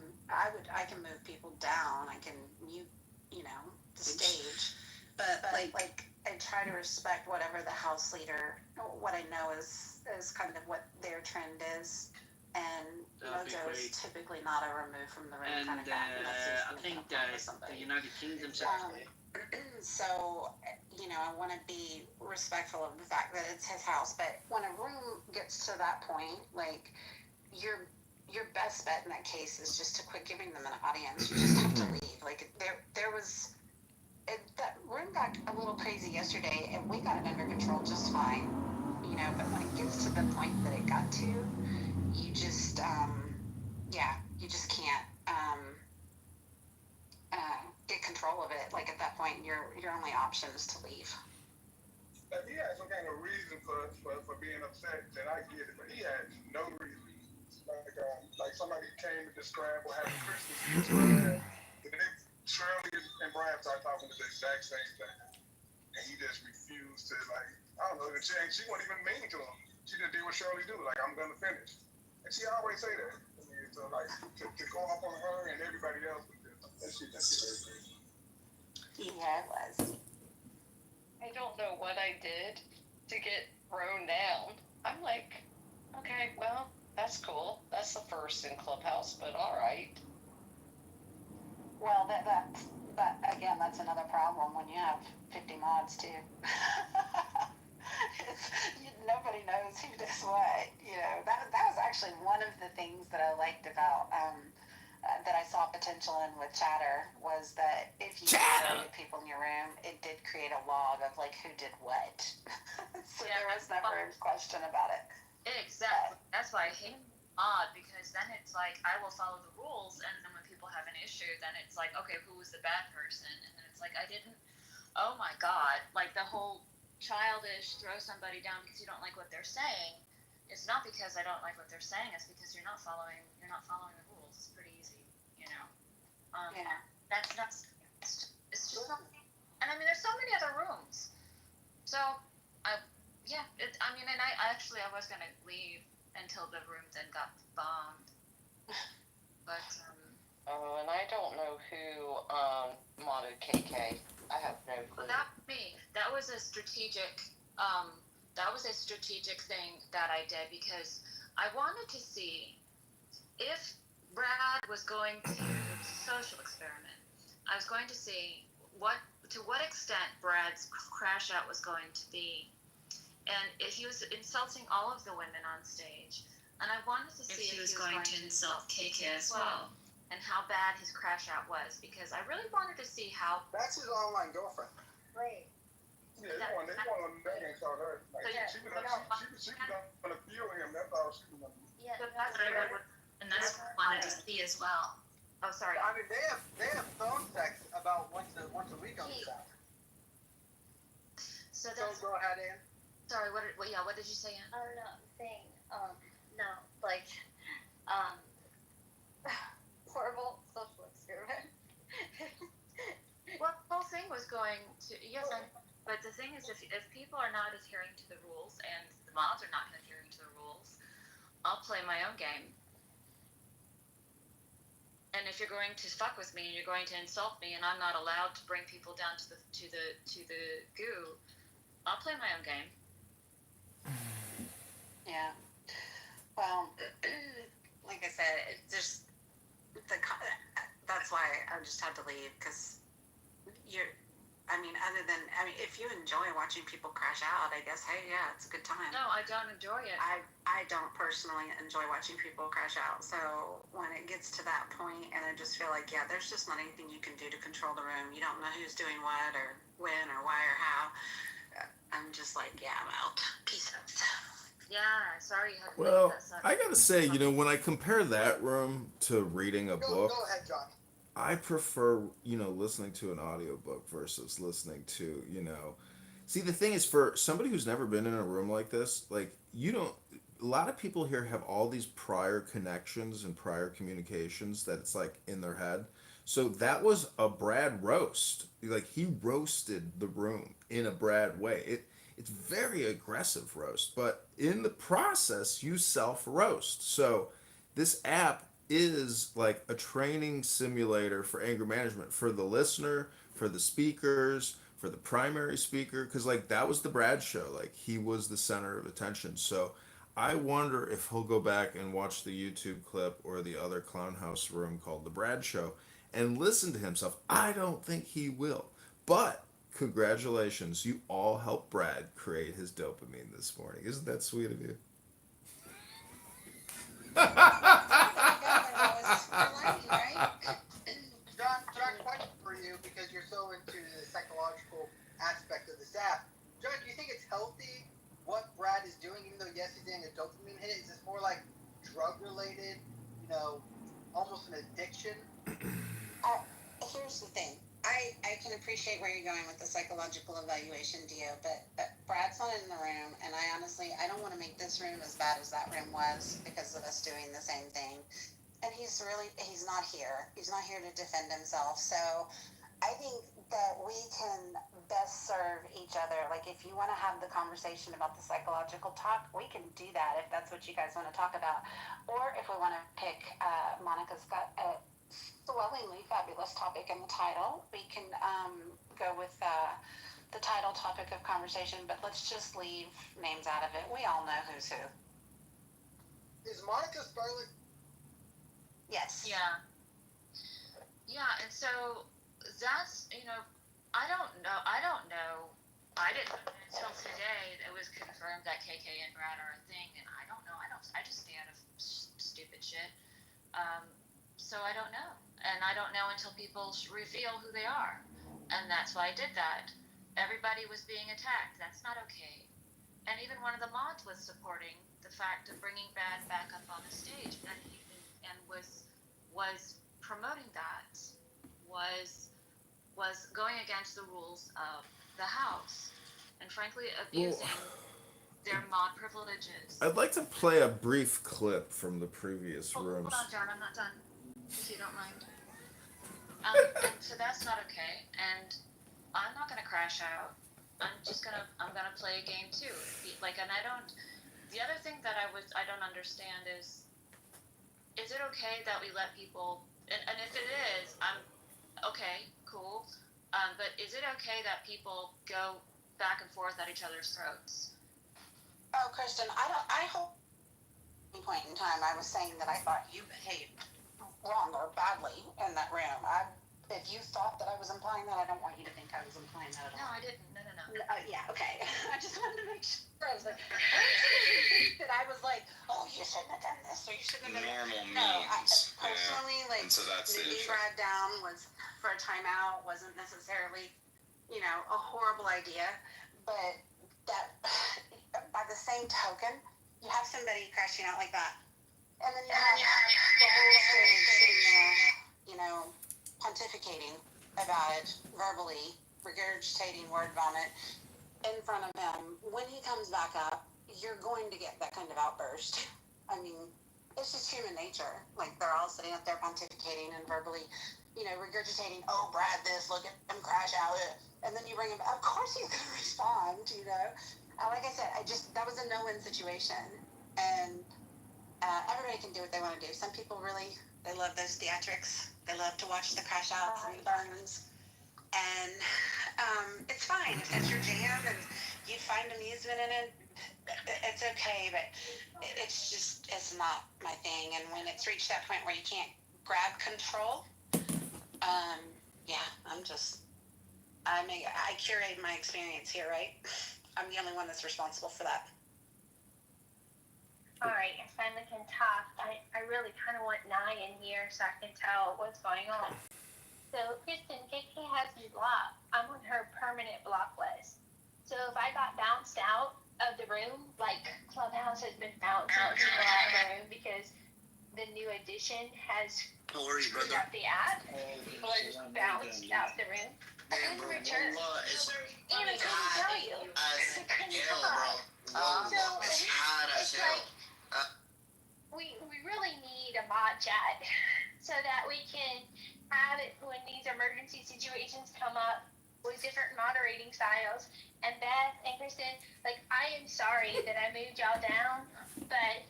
move people down. I can mute, the stage, but like I try to respect whatever the house leader, what I know is kind of what their trend is, and That'd be Mojo is great. typically not a remove from the room And kind of guy unless he's I making think a point that with the somebody. United Kingdom said So, I want to be respectful of the fact that it's his house, but when a room gets to that point, like, your best bet in that case is just to quit giving them an audience. You just have to leave. Like, there was, that room got a little crazy yesterday, and we got it under control just fine, but when it gets to the point that it got to, you just, you just can't, get control of it. Like at that point, your only option is to leave. If he had some kind of reason for being upset, then I get it. But he had no reason. Like somebody came to describe what happened Christmas Eve. Shirley and Brad started talking to the exact same thing, and he just refused to I don't know. She wasn't even mean to him. She just did what Shirley do. Like I'm gonna finish, and she always say that. I mean, so to go up on her and everybody else. That shit very crazy. Yeah, it was. I don't know what I did to get thrown down. I'm like, okay, well, that's cool. That's the first in Clubhouse, but all right. Well, but again, that's another problem when you have 50 mods too. Nobody knows who does what. That was actually one of the things that I liked about that I saw potential in with Chatter was that if you moderated people in your room, it did create a log of like who did what. So there was never a question about it. Exactly. That's why I hate mod, because then it's like I will follow the rules, and then when people have an issue, then it's like, okay, who was the bad person? And then it's like I didn't. Oh my God! Like the whole childish throw somebody down because you don't like what they're saying. It's not because I don't like what they're saying. It's because you're not following the rules. It's pretty easy, Yeah. It's just something. And I mean, there's so many other rooms. So and I was gonna leave until the room then got bombed. But Oh, and I don't know who modded KK. I have no clue. that was me. That was a strategic. Thing that I did because I wanted to see if Brad was going to social experiment. I was going to see to what extent Brad's crash out was going to be, and if he was insulting all of the women on stage, and I wanted to see if he was going to insult KK as well, and how bad his crash out was, because I really wanted to see how. That's his online girlfriend. Right. Yeah, they want to insult her. Like, she was gonna feel him. That's all she was gonna do. Yeah, that's what I wanted to see as well. Oh, sorry. I mean, they have phone sex about once a week on the side. So that's. So go ahead, Ann. Sorry, what did you say, Ann? I don't know, I'm saying, horrible social experiment. Well, the whole thing was going to, but the thing is, if people are not adhering to the rules and the mods are not adhering to the rules, I'll play my own game. And if you're going to fuck with me and you're going to insult me and I'm not allowed to bring people down to the goo, I'll play my own game. Yeah. Well, like I said, that's why I just had to leave, because if you enjoy watching people crash out, I guess, hey, yeah, it's a good time. No, I don't enjoy it. I don't personally enjoy watching people crash out. So when it gets to that point, and I just feel like, yeah, there's just not anything you can do to control the room. You don't know who's doing what or when or why or how. I'm just like, yeah, I'm out. Peace out. Yeah, sorry you had to Well, leave. That sucks. I gotta say, when I compare that room to reading a book, Go ahead, John. I prefer, listening to an audiobook versus listening to, See, the thing is, for somebody who's never been in a room like this, like, a lot of people here have all these prior connections and prior communications that it's like in their head. So that was a Brad roast. Like, he roasted the room in a Brad way. it's very aggressive roast, but in the process you self roast. So this app is like a training simulator for anger management for the listener, for the speakers, for the primary speaker, because like that was the Brad show. Like he was the center of attention. So I wonder if he'll go back and watch the YouTube clip or the other clown house room called the Brad show and listen to himself. I don't think he will. But congratulations, you all helped Brad create his dopamine this morning. Isn't that sweet of you? John, question for you because you're so into the psychological aspect of this app. John, do you think it's healthy what Brad is doing, even though yes, he's getting a dopamine hit? Is this more like drug related? Almost an addiction. Here's the thing. I can appreciate where you're going with the psychological evaluation, Dio, but Brad's not in the room, and I don't want to make this room as bad as that room was because of us doing the same thing. And he's not here. He's not here to defend himself. So I think that we can best serve each other. Like, if you want to have the conversation about the psychological talk, we can do that if that's what you guys want to talk about. Or if we want to pick, Monica's got a swellingly fabulous topic in the title, we can go with the title topic of conversation, but let's just leave names out of it. We all know who's who. Is Monica Scarlett? Yes. Yeah. Yeah, and so that's, I don't know. I didn't know until today it was confirmed that KK and Brad are a thing, and I don't know. I just stay out of stupid shit. So I don't know. And I don't know until people reveal who they are. And that's why I did that. Everybody was being attacked. That's not okay. And even one of the mods was supporting the fact of bringing Brad back up on the stage, and was promoting that, was going against the rules of the house, and frankly abusing their mod privileges. I'd like to play a brief clip from the previous rooms. Hold on, John, I'm not done, if you don't mind. And so that's not okay, and I'm not gonna crash out. I'm gonna play a game too. The other thing that I don't understand is it okay that we let people, and if it is, I'm okay, cool, but is it okay that people go back and forth at each other's throats? Oh, Kristen, I hope at any point in time I was saying that I thought you behaved wrong or badly in that room. If you thought that I was implying that, I don't want you to think I was implying that at all. No, I didn't. No. Yeah, okay. I just wanted to make sure. I was like, that I was like, oh, you shouldn't have done this, or you shouldn't have done that. Normal No, means. personally, And so that's the moving issue. Brad down was for a timeout wasn't necessarily, a horrible idea, but that, by the same token, you have somebody crashing out like that, and then you have the whole stage sitting there, pontificating about it verbally, regurgitating word vomit in front of him. When he comes back up, you're going to get that kind of outburst. I mean, it's just human nature. Like, they're all sitting up there pontificating and verbally, regurgitating, oh, Brad this, look at him crash out. And then you bring him back. Of course he's going to respond, Like I said, that was a no-win situation. And everybody can do what they want to do. Some people really, they love those theatrics. They love to watch the crash outs and the burns. And it's fine. If that's your jam and you find amusement in it, it's okay. But it's not my thing. And when it's reached that point where you can't grab control, I curate my experience here, right? I'm the only one that's responsible for that. Alright, I finally can talk. I really kind of want Nye in here so I can tell what's going on. So, Kristen, KK has me blocked. I'm on her permanent block list. So if I got bounced out of the room, like Clubhouse has been bouncing people out of the room because the new edition has screwed up the app, people are just bounced out the room. I couldn't return. And I couldn't tell you. I couldn't talk. So it's like, we really need a mod chat so that we can have it when these emergency situations come up with different moderating styles, and Beth and Kristen, like, I am sorry that I moved y'all down, but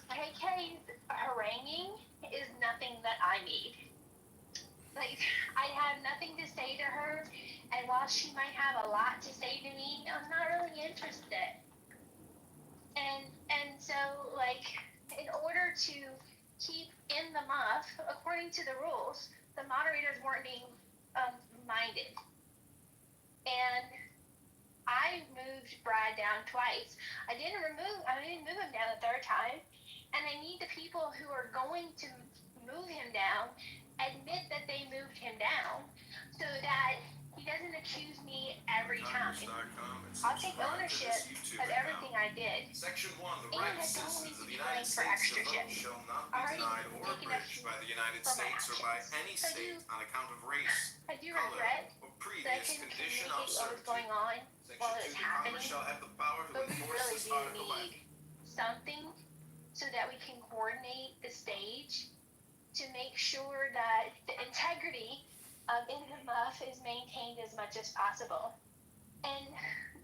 KK's haranguing is nothing that I need. Like, I have nothing to say to her, and while she might have a lot to say to me, I'm not really interested. And so, like, in order to keep in the muff, according to the rules, the moderators weren't being minded. And I moved Brad down twice. I didn't move him down the third time. And I need the people who are going to move him down admit that they moved him down so that he doesn't accuse me every time. I'll take ownership of everything I did. Section 1. The And right I of don't citizens need to of the be United going for States extra to vote shifts. shall not I be already denied or taken a abridged few by the United for my States or by actions. any So state on account of race, I do color, regret or that I previous couldn't condition of communicate what was servitude. going on while it Section 2. was The happening. Congress shall have the power to But we enforce really this do article by need something so that we can coordinate the stage to make sure that the integrity of In the Muff is maintained as much as possible. And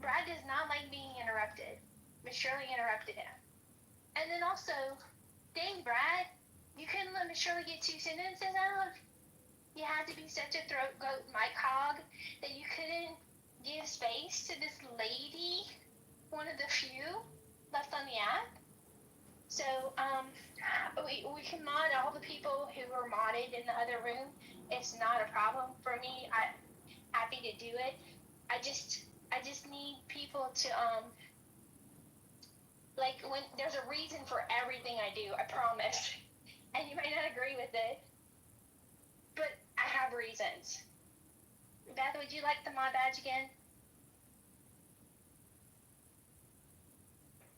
Brad does not like being interrupted. Miss Shirley interrupted him. And then also, dang Brad, you couldn't let Miss Shirley get 2 sentences out? You had to be such a throat goat Mike Hogg that you couldn't give space to this lady, one of the few left on the app? So, we can mod all the people who were modded in the other room. It's not a problem for me. I'm happy to do it. I just need people to, like, when there's a reason for everything I do, I promise. And you might not agree with it, but I have reasons. Beth, would you like the mod badge again?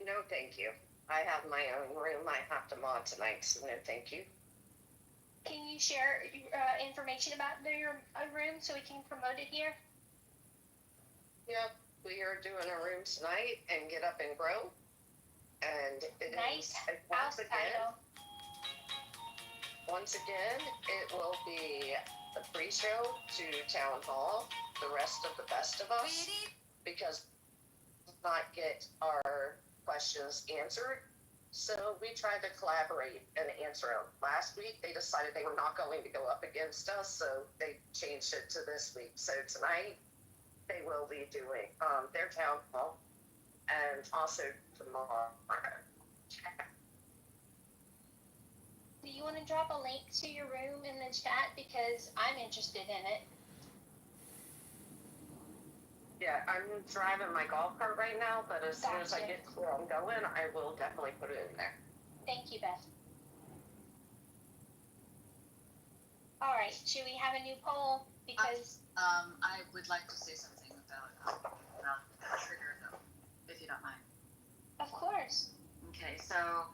No, thank you. I have my own room I have to mod tonight, so no, thank you. Can you share information about your room so we can promote it here? Yep, we are doing a room tonight and Get Up and Grow. And it nice is, house title. Once again, it will be the pre-show to Town Hall, the rest of the best of us, because we did not get our questions answered. So we tried to collaborate and answer them. Last week, they decided they were not going to go up against us, so they changed it to this week. So tonight, they will be doing their town hall, and also tomorrow. Do you want to drop a link to your room in the chat? Because I'm interested in it. Yeah, I'm driving my golf cart right now, but as soon as I get to where I'm going, I will definitely put it in there. Thank you, Beth. All right, should we have a new poll? Because I would like to say something about trigger, though, if you don't mind. Of course. Okay, so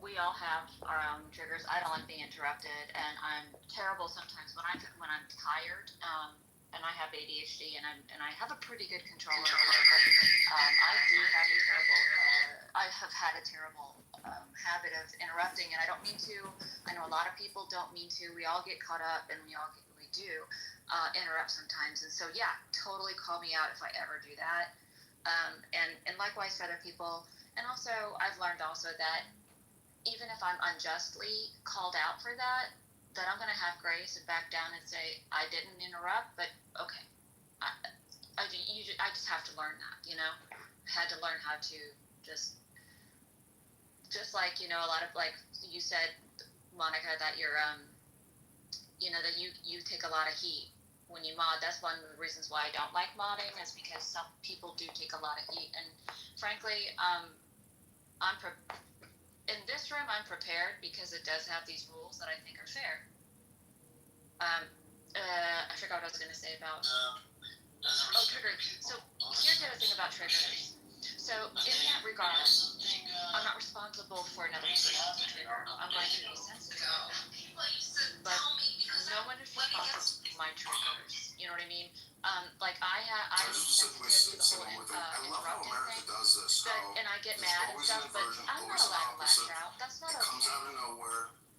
we all have our own triggers. I don't like being interrupted, and I'm terrible sometimes when I'm tired. And I have ADHD, and I have a pretty good control over it. But I have had a terrible habit of interrupting, and I don't mean to. I know a lot of people don't mean to. We all get caught up, and we do interrupt sometimes. And so, yeah, totally call me out if I ever do that. And likewise for other people. And also, I've learned also that even if I'm unjustly called out for that I'm going to have grace and back down and say, I didn't interrupt, but okay. I just have to learn that, you know? I had to learn how to just like, you know, a lot of, like you said, Monica, that you're, you know, that you take a lot of heat when you mod. That's one of the reasons why I don't like modding, is because some people do take a lot of heat. And frankly, in this room, I'm prepared because it does have these rules that I think are fair. I forgot what I was going to say about. Triggers. So here's the other thing about triggers. So in that regard, I'm not responsible for another person's trigger. I'm going to be sensitive, but no one is responsible for my triggers. You know what I mean? Like I be sensitive to the whole interrupting thing, and I get mad and stuff, but I'm not allowed to lash out. That's not okay.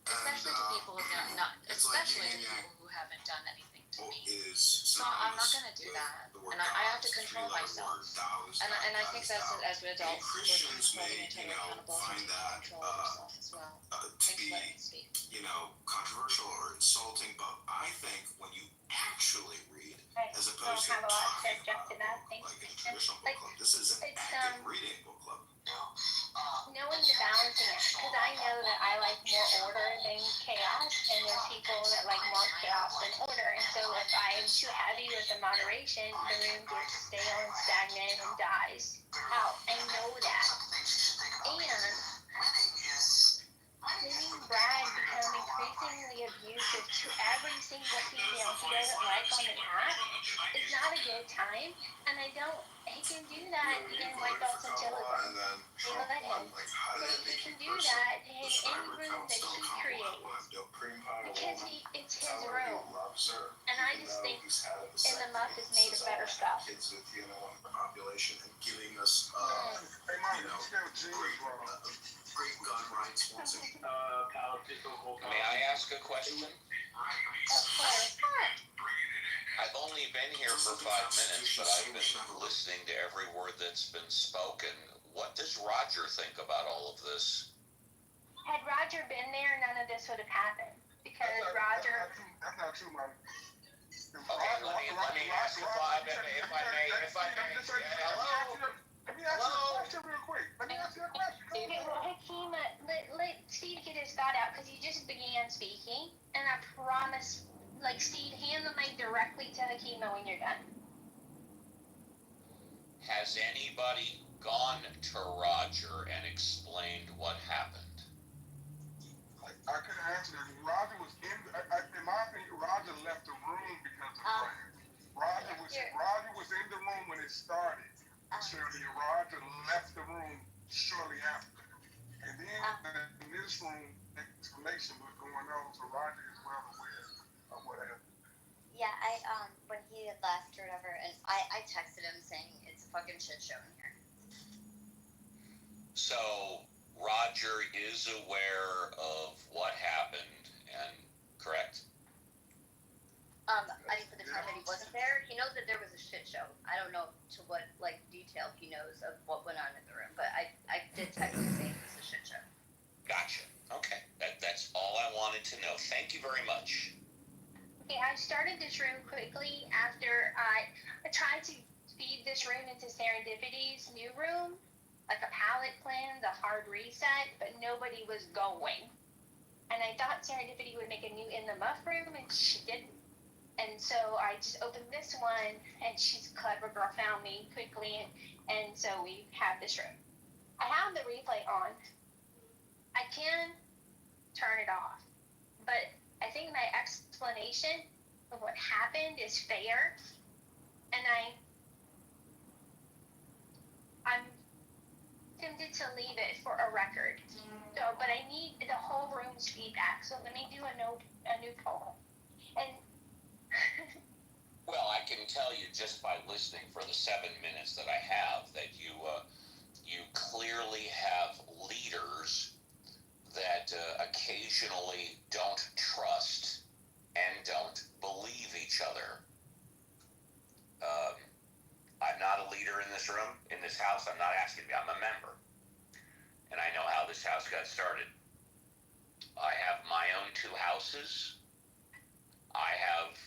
Especially to people who haven't done anything to No, I'm not gonna do that, and I have to control myself. And I think that's as adults, we're holding each other accountable to take control of yourself as well. Thanks for letting me speak. Controversial or insulting, but I think when you actually read, I as don't opposed to have a lot to talking object to about that. it, Thanks, like in a Kristen. traditional book Like, club, this is an it's, active reading book club. knowing the balancing act, because I know that I like more order than chaos, and there's people that like more chaos than order. And so if I am too heavy with the moderation, the room gets stale and stagnant and dies out. I know that. And seeing Brad become increasingly abusive to every single female he doesn't like on the app is not a good time. And he can do that in White Belts and Chiligan. They let him. He can do that in any room that he creates. Because it's his room. And I just think In the Muff is made of better stuff. Kids with, population and giving us, great gun rights once again. May I ask a question? Of course. I've only been here for 5 minutes, but I've been listening to every word that's been spoken. What does Roger think about all of this? Had Roger been there, none of this would have happened. Because Roger... That's not true, man. Okay, let me ask if I may. Hello? Let me ask you a question real quick. Okay, well, Hakeem, let Steve get his thought out, because he just began speaking, and I promise, Steve, hand the mic directly to Hakeem when you're done. Has anybody gone to Roger and explained what happened? I couldn't answer that. Roger was in my opinion, Roger left the room because of Brad. Roger was in the room when it started. Shirley, Roger left the room shortly after. And then in this room, explanation was going on, so Roger is well aware of what happened. Yeah, when he had left or whatever, and I texted him saying it's a fucking shit show in here. So, Roger is aware of what happened, and correct? I think for the time that he wasn't there, he knows that there was a shit show. I don't know to what, detail he knows of what went on in the room, but I did text him saying it was a shit show. Gotcha. Okay. That's all I wanted to know. Thank you very much. Okay, I started this room quickly after I tried to feed this room into Serendipity's new room, like a palette cleanse, a hard reset, but nobody was going. And I thought Serendipity would make a new In the Muff room, and she didn't. And so I just opened this one, and she's a clever girl, found me quickly, and so we have this room. I have the replay on. I can turn it off, but I think my explanation of what happened is fair, and I'm tempted to leave it for a record. So, but I need the whole room's feedback, so let me do a new poll. And Well, I can tell you just by listening for the 7 minutes that I have that you clearly have leaders that occasionally don't trust and don't believe each other. I'm not a leader in this room, in this house. I'm not asking to be. I'm a member. And I know how this house got started. I have my own 2 houses. I have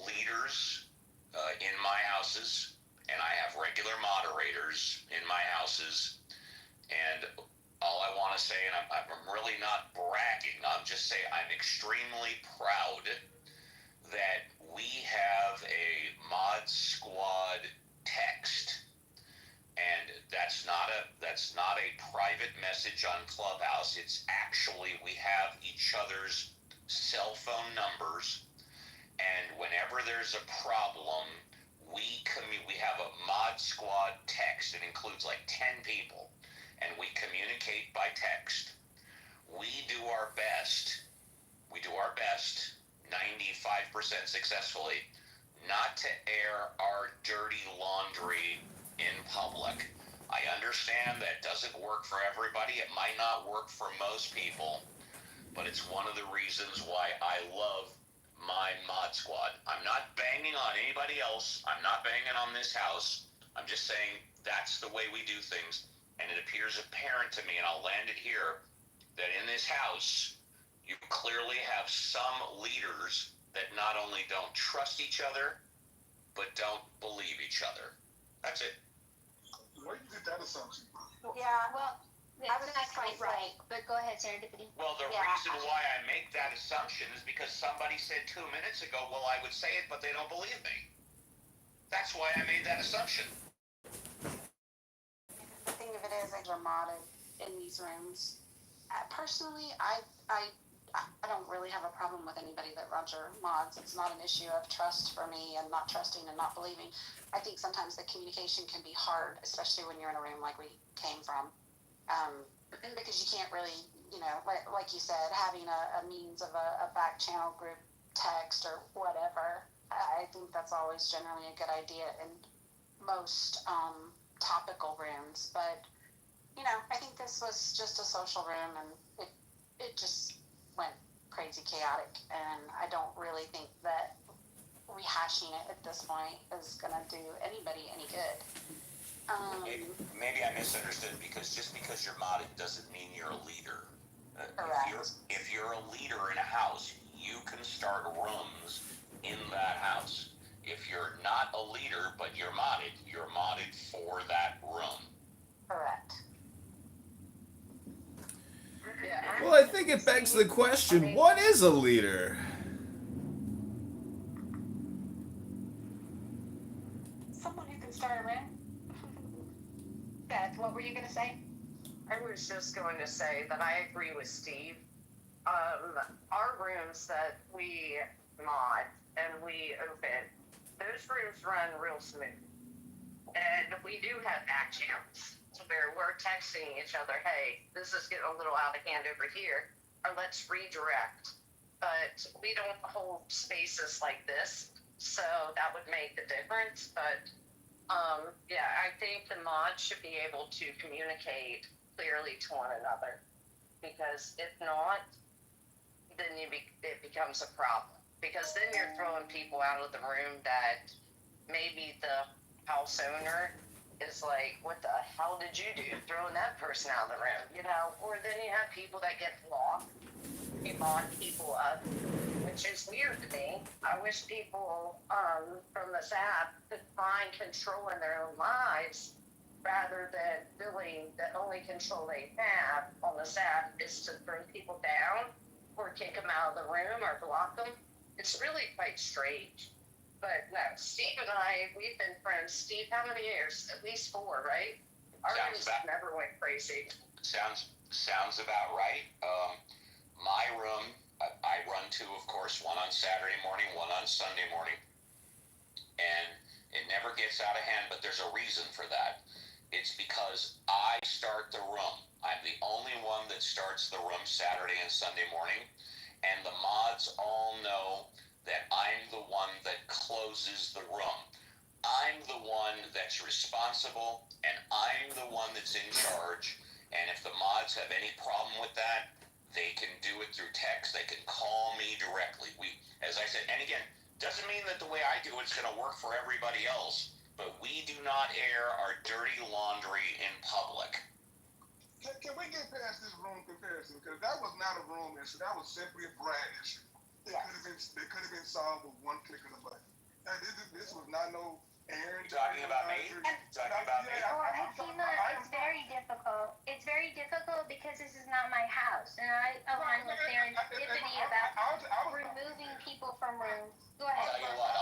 leaders in my houses, and I have regular moderators in my houses. And all I want to say, and I'm really not bragging, I'm just saying I'm extremely proud that we have a Mod Squad text. And that's not a private message on Clubhouse. It's actually, we have each other's cell phone numbers, and whenever there's a problem, we have a Mod Squad text. It includes 10 people, and we communicate by text. We do our best, 95% successfully, not to air our dirty laundry in public. I understand that doesn't work for everybody. It might not work for most people, but it's one of the reasons why I love my mod squad. I'm not banging on anybody else. I'm not banging on this house. I'm just saying that's the way we do things. And it appears apparent to me, and I'll land it here, that in this house, you clearly have some leaders that not only don't trust each other, but don't believe each other. That's it. Where you get that assumption? Yeah, Well, I was that's just not gonna quite right, say- but go ahead, Serendipity. Well, the Yeah. reason why I make that assumption is because somebody said 2 minutes ago, well, I would say it, but they don't believe me. That's why I made that assumption. The thing of it is, I are modded in these rooms. Personally, I don't really have a problem with anybody that Roger mods. It's not an issue of trust for me and not trusting and not believing. I think sometimes the communication can be hard, especially when you're in a room like we came from, because you can't really, like you said, having a means of a back channel group text or whatever. I think that's always generally a good idea in most topical rooms, but I think this was just a social room, and it just went crazy chaotic, and I don't really think that rehashing it at this point is gonna do anybody any good. Maybe I misunderstood, because just because you're modded doesn't mean you're a leader. Correct. If you're a leader in a house, you can start rooms in that house. If you're not a leader but you're modded for that room. Correct. Well, I think it begs the question, what is a leader? Someone who can start a room. Beth, what were you gonna say? I was just going to say that I agree with Steve. Our rooms that we mod and we open, those rooms run real smooth. And we do have back channels where we're texting each other, hey, this is getting a little out of hand over here, or let's redirect. But we don't hold spaces like this, so that would make the difference. But yeah, I think the mods should be able to communicate clearly to one another, because if not, then it becomes a problem. Because then you're throwing people out of the room that maybe the house owner is like, what the hell did you do throwing that person out of the room, or then you have people that get blocked. You mod people up, which is weird to me. I wish people from this app could find control in their own lives, rather than feeling the only control they have on this app is to bring people down or kick them out of the room or block them. It's really quite strange. But no, Steve and I, we've been friends. Steve, how many years? At least 4, right? Our rooms never went crazy. Sounds about right. My room, I run 2, of course, one on Saturday morning, one on Sunday morning. And it never gets out of hand, but there's a reason for that. It's because I start the room. I'm the only one that starts the room Saturday and Sunday morning. And the mods all know that I'm the one that closes the room. I'm the one that's responsible, and I'm the one that's in charge. And if the mods have any problem with that, they can do it through text. They can call me directly. As I said, and again, doesn't mean that the way I do it's going to work for everybody else, but we do not air our dirty laundry in public. Can we get past this room comparison? Because that was not a room issue. That was simply a Brad issue. It could have been solved with one click of the button. Now, this was not no Aaron. Talking about me? Talking about me? Yeah, Akima, it's very difficult. It's very difficult because this is not my house, and I align with serendipity about removing people from rooms. Go ahead. Tell you what,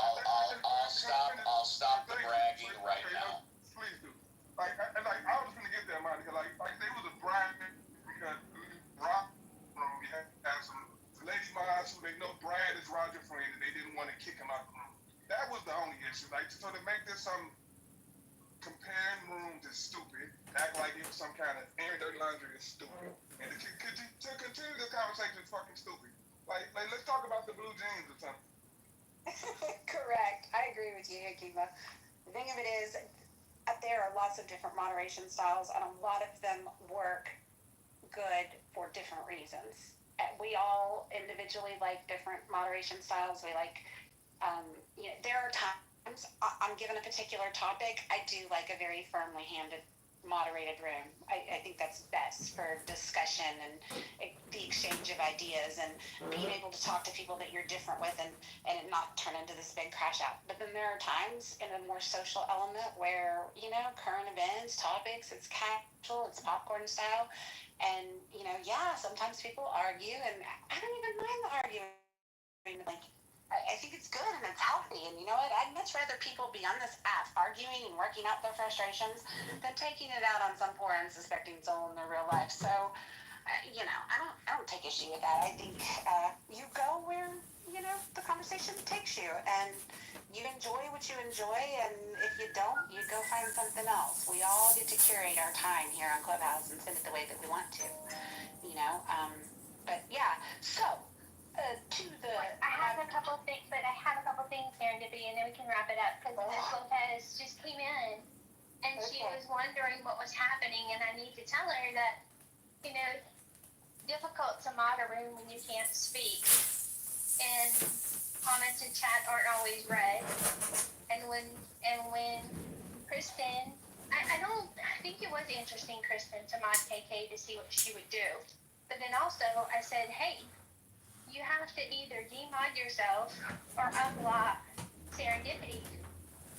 I'll stop the bragging right now. Please do. I was gonna get there, man, because like there was a Brad because Rock room we had some lady mods who they know Brad is Roger friend and they didn't want to kick him out the room. That was the only issue. Like, so to make this some comparing rooms is stupid. Act like it was some kind of airing dirty laundry is stupid. And to continue this conversation is fucking stupid. Like let's talk about the blue jeans or something. Correct. I agree with you, Akima. The thing of it is, there are lots of different moderation styles, and a lot of them work good for different reasons. we all individually like different moderation styles. We like, there are times I'm given a particular topic, I do like a very firmly handed moderated room. I think that's best for discussion and the exchange of ideas and being able to talk to people that you're different with and it not turn into this big crash out. But then there are times in a more social element where, current events, topics, it's casual, it's popcorn style. And, sometimes people argue and I don't even mind the arguing. Like, I think it's good and it's healthy. And you know what? I'd much rather people be on this app arguing and working out their frustrations than taking it out on some poor unsuspecting soul in their real life. So, I don't take issue with that. I think you go where, the conversation takes you and you enjoy what you enjoy. And if you don't, you go find something else. We all get to curate our time here on Clubhouse and spend it the way that we want to, but yeah, so to the. I have a couple things, Serendipity, and then we can wrap it up because Ms. Lopez just came in and she was wondering what was happening, and I need to tell her that, difficult to mod a room when you can't speak, and comments in chat aren't always read, and when Kristen, I think it was interesting, Kristen, to mod KK to see what she would do, but then also I said, hey, you have to either demod yourself or unblock Serendipity.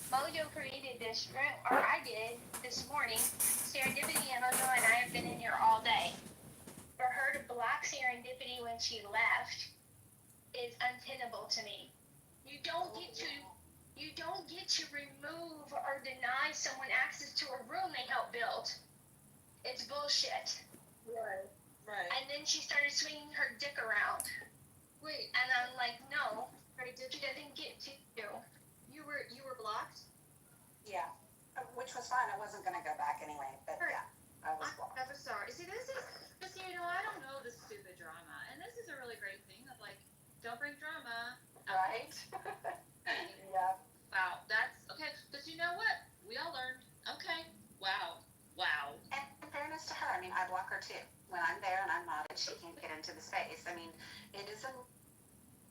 Mojo created this room, or I did this morning. Serendipity and Mojo and I have been in here all day. For her to block Serendipity when she left is untenable to me. You don't get to remove or deny someone access to a room they helped build. It's bullshit. Right. And then she started swinging her dick around. Wait, and I'm like, no, she doesn't get to. You were blocked? Yeah, which was fine. I wasn't going to go back anyway, but yeah, I was blocked. I'm sorry. See, I don't know this stupid drama, and this is a really great thing of like, don't bring drama. Right? Yeah. Wow, that's okay. But you know what? We all learned. Okay. Wow. And in fairness to her, I block her too. When I'm there and I'm modded, she can't get into the space. It is a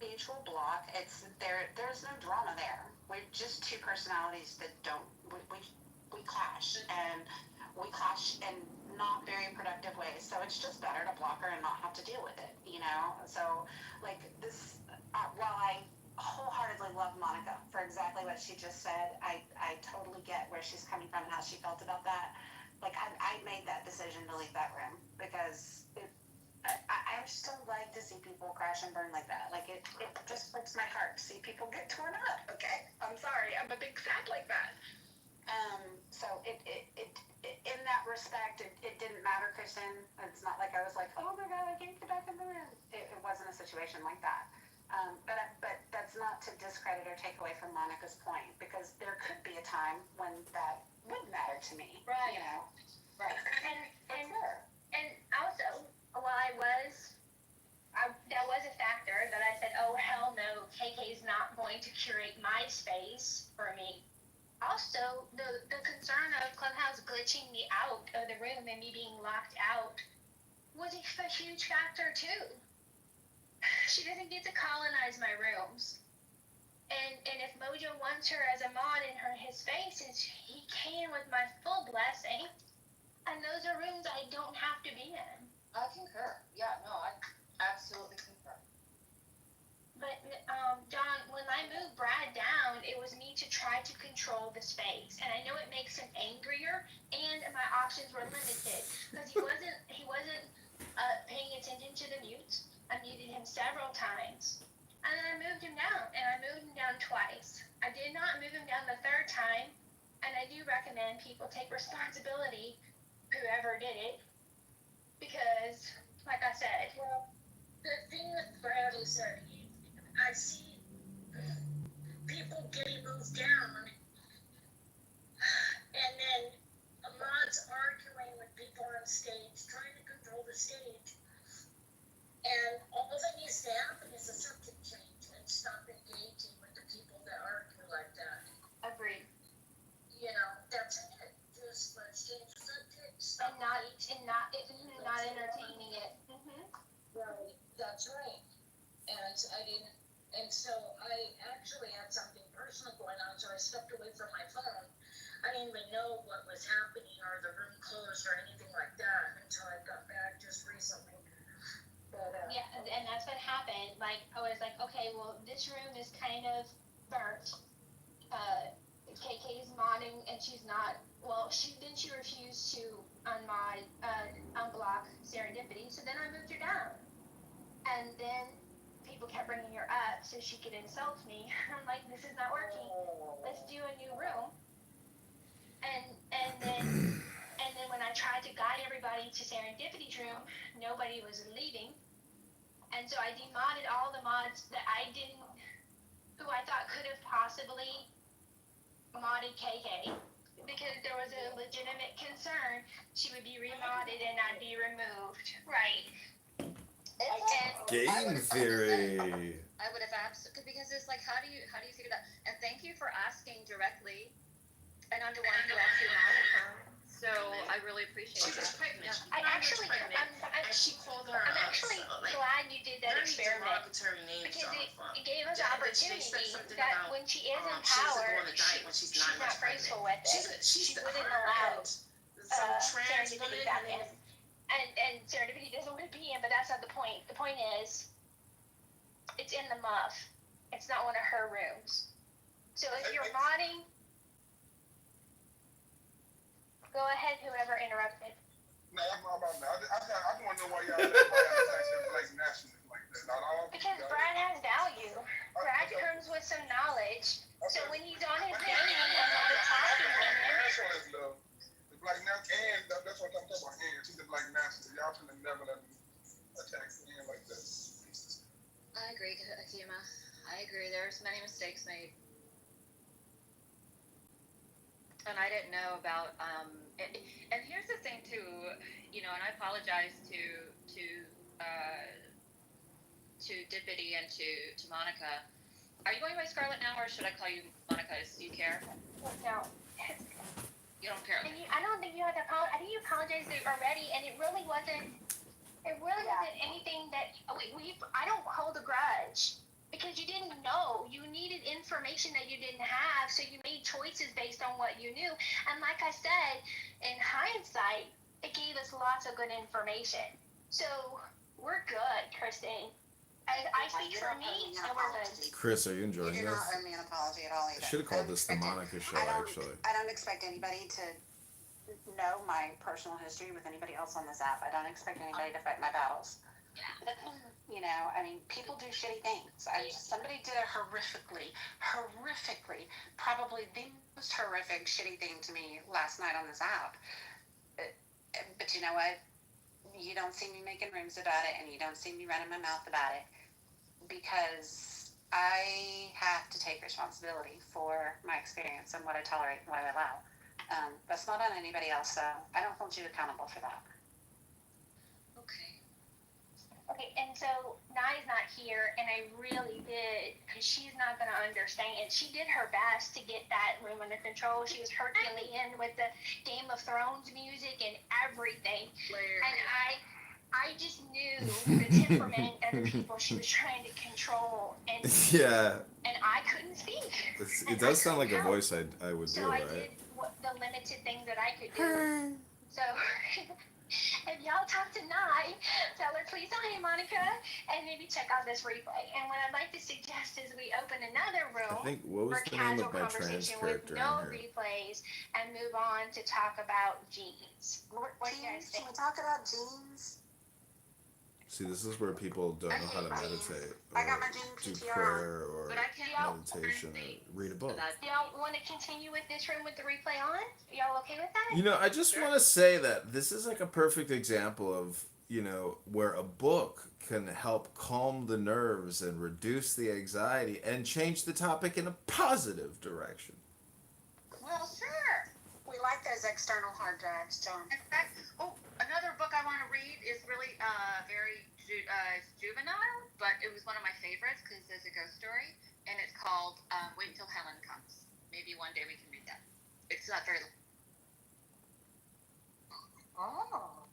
mutual block. It's there's no drama there. We're just two personalities that we clash, and we clash in not very productive ways. So it's just better to block her and not have to deal with it, So like this, while I wholeheartedly love Monica for exactly what she just said, I totally get where she's coming from and how she felt about that. Like I made that decision to leave that room because I still like to see people crash and burn like that. Like it just breaks my heart to see people get torn up. Okay, I'm sorry, I'm a big fag like that. So it in that respect, it didn't matter, Kristen. It's not like I was like, oh my God, I can't get back in the room. It wasn't a situation like that. But that's not to discredit or take away from Monica's point, because there could be a time when that would matter to me. Right. Right. And also, while that was a factor that I said, oh hell no, KK's not going to curate my space for me. Also, the concern of Clubhouse glitching me out of the room and me being locked out was a huge factor too. She doesn't get to colonize my rooms. And if Mojo wants her as a mod in his space, he can with my full blessing. And those are rooms I don't have to be in. I concur. Yeah, no, I absolutely concur. But, John, when I moved Brad down, it was me to try to control the space. And I know it makes him angrier, and my options were limited. Because he wasn't paying attention to the mutes. I muted him several times. And then I moved him down, and I moved him down twice. I did not move him down the third time, and I do recommend people take responsibility, whoever did it, because, like I said, Well, the thing with Brad is that I see people getting moved down, and then mods arguing with people on stage, trying to control the stage. And all that needs to happen is a subject change and stop engaging with the people that argue like that. Agreed. That's it. Just let's change the subject. And not entertaining it. Right. That's right. And I didn't, and so I actually had something personal going on, so I stepped away from my phone. I didn't even know what was happening or the room closed or anything like that until I got back just recently. But, Yeah, and that's what happened. Like, I was like, okay, well, this room is kind of burnt. KK is modding, and she's not. Well, then she refused to unblock Serendipity. So then I moved her down, and then people kept bringing her up so she could insult me. I'm like, this is not working. Let's do a new room. And then when I tried to guide everybody to Serendipity's room, nobody was leaving. And so I demodded all the mods that who I thought could have possibly modded KK, because there was a legitimate concern she would be remodded and I'd be removed. Right. Game theory. I would have absolutely, because it's like, how do you figure that? And thank you for asking directly and under one who actually modded her. So I really appreciate it. she was pregnant. I actually, She called her I'm actually glad you did that experiment, because it gave us opportunity that when she is in power, she's not graceful with it. She wouldn't allow Serendipity back in. And Serendipity doesn't want to be in, but that's not the point. The point is, it's in the muff. It's not one of her rooms. So if you're modding, go ahead, whoever interrupted. No, I'm not. I want to know why y'all say black nationalism like that. Not all. Because Brad has value. Brad comes with some knowledge. So when he's on his game and not attacking women. The black nationalist, and that's what I'm talking about. And she's a black nationalist. Y'all should never let me attack men like that. I agree, Akima. I agree. There's many mistakes made. And I didn't know about and here's the thing too, and I apologize to Dippity and to Monica. Are you going by Scarlett now, or should I call you Monica? Do you care? No. You don't care. And I don't think you had to apologize. I think you apologized already, and it really wasn't. It really wasn't anything that I don't hold a grudge. Because you didn't know. You needed information that you didn't have, so you made choices based on what you knew. And like I said, in hindsight, it gave us lots of good information. So we're good, Kristen. I speak for me, and we're good. Chris, are you enjoying You do this? not owe me an apology at all either. I should have called this the Monica show, actually. I don't expect anybody to know my personal history with anybody else on this app. I don't expect anybody to fight my battles. People do shitty things. Somebody did it horrifically, probably the most horrific, shitty thing to me last night on this app. But you know what? You don't see me making rooms about it, and you don't see me running my mouth about it, because I have to take responsibility for my experience and what I tolerate and what I allow. That's not on anybody else, so I don't hold you accountable for that. Okay, and so Nai's not here, and I really did, because she's not going to understand. She did her best to get that room under control. She was Herculean with the Game of Thrones music and everything. And I just knew the temperament of the people she was trying to control, and Yeah. and I couldn't speak. It does sound like a voice I would do, So I right? did the limited things that I could do. So if y'all talk to Nye, tell her please don't hate Monica, and maybe check out this replay. And what I'd like to suggest is we open another room I think, what was for the name casual of my trans conversation with character no in here? replays and move on to talk about jeans. What do you guys think? Can we talk about jeans? See, this is where people don't know how to meditate, I got or my jean do PTR. prayer, or But I can't- meditation, or read a book. Do y'all want to continue with this room with the replay on? Y'all okay with that? I just want to say that this is like a perfect example of, where a book can help calm the nerves and reduce the anxiety and change the topic in a positive direction. Well, sure. We like those external hard drives, John. In fact, another book I want to read is really very juvenile, but it was one of my favorites because it's a ghost story, and it's called Wait Till Helen Comes. Maybe one day we can read that. It's not very long. Oh.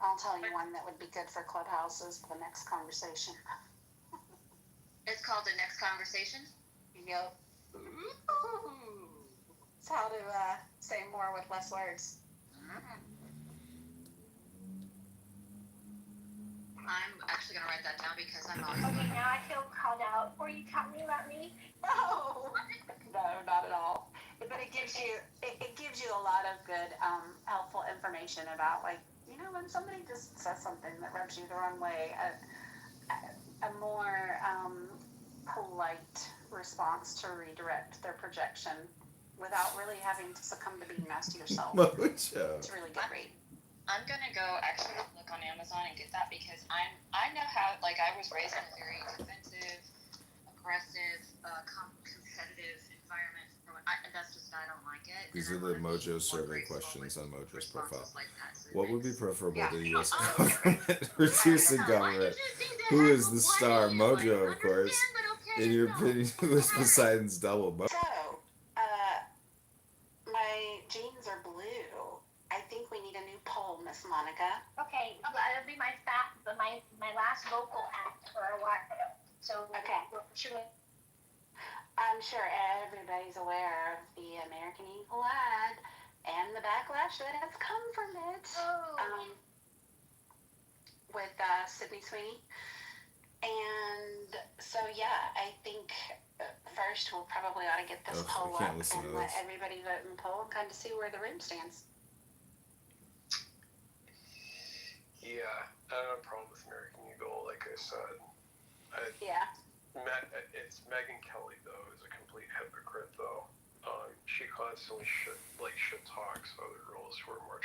I'll tell you one that would be good for clubhouses for the next conversation. It's called the next conversation. Yep. It's how to say more with less words. I'm actually gonna write that down because I'm always. Okay, now I feel called out. Were you talking about me? No, no, not at all. But it gives you a lot of good, helpful information about, like, you know, when somebody just says something that rubs you the wrong way, a more polite response to redirect their projection without really having to succumb to being nasty yourself. Mojo. It's a really good read. I'm gonna go actually look on Amazon and get that because I know how, like, I was raised in a very defensive, aggressive, competitive environment. And that's just, I don't like it. These And are the I wanna Mojo be more survey graceful questions with on Mojo's responses profile. like that, so it What would be makes- preferable Yeah. to the U.S. government? Reducing government. Who is the star? Mojo, of course. In your opinion, who is Poseidon's double? So, my jeans are blue. I think we need a new poll, Miss Monica. Okay, that'll be my last vocal act for a while. So Okay. should we? I'm sure everybody's aware of the American Eagle ad and the backlash that has come from it. With Sydney Sweeney. And so, yeah, I think first we'll probably ought to get this poll I can't up listen and to let this. everybody vote in poll and kind of see where the room stands. Yeah, I don't have a problem with American Eagle, like I said. Yeah. It's Megyn Kelly, though, is a complete hypocrite, though. She constantly shit talks other girls who are more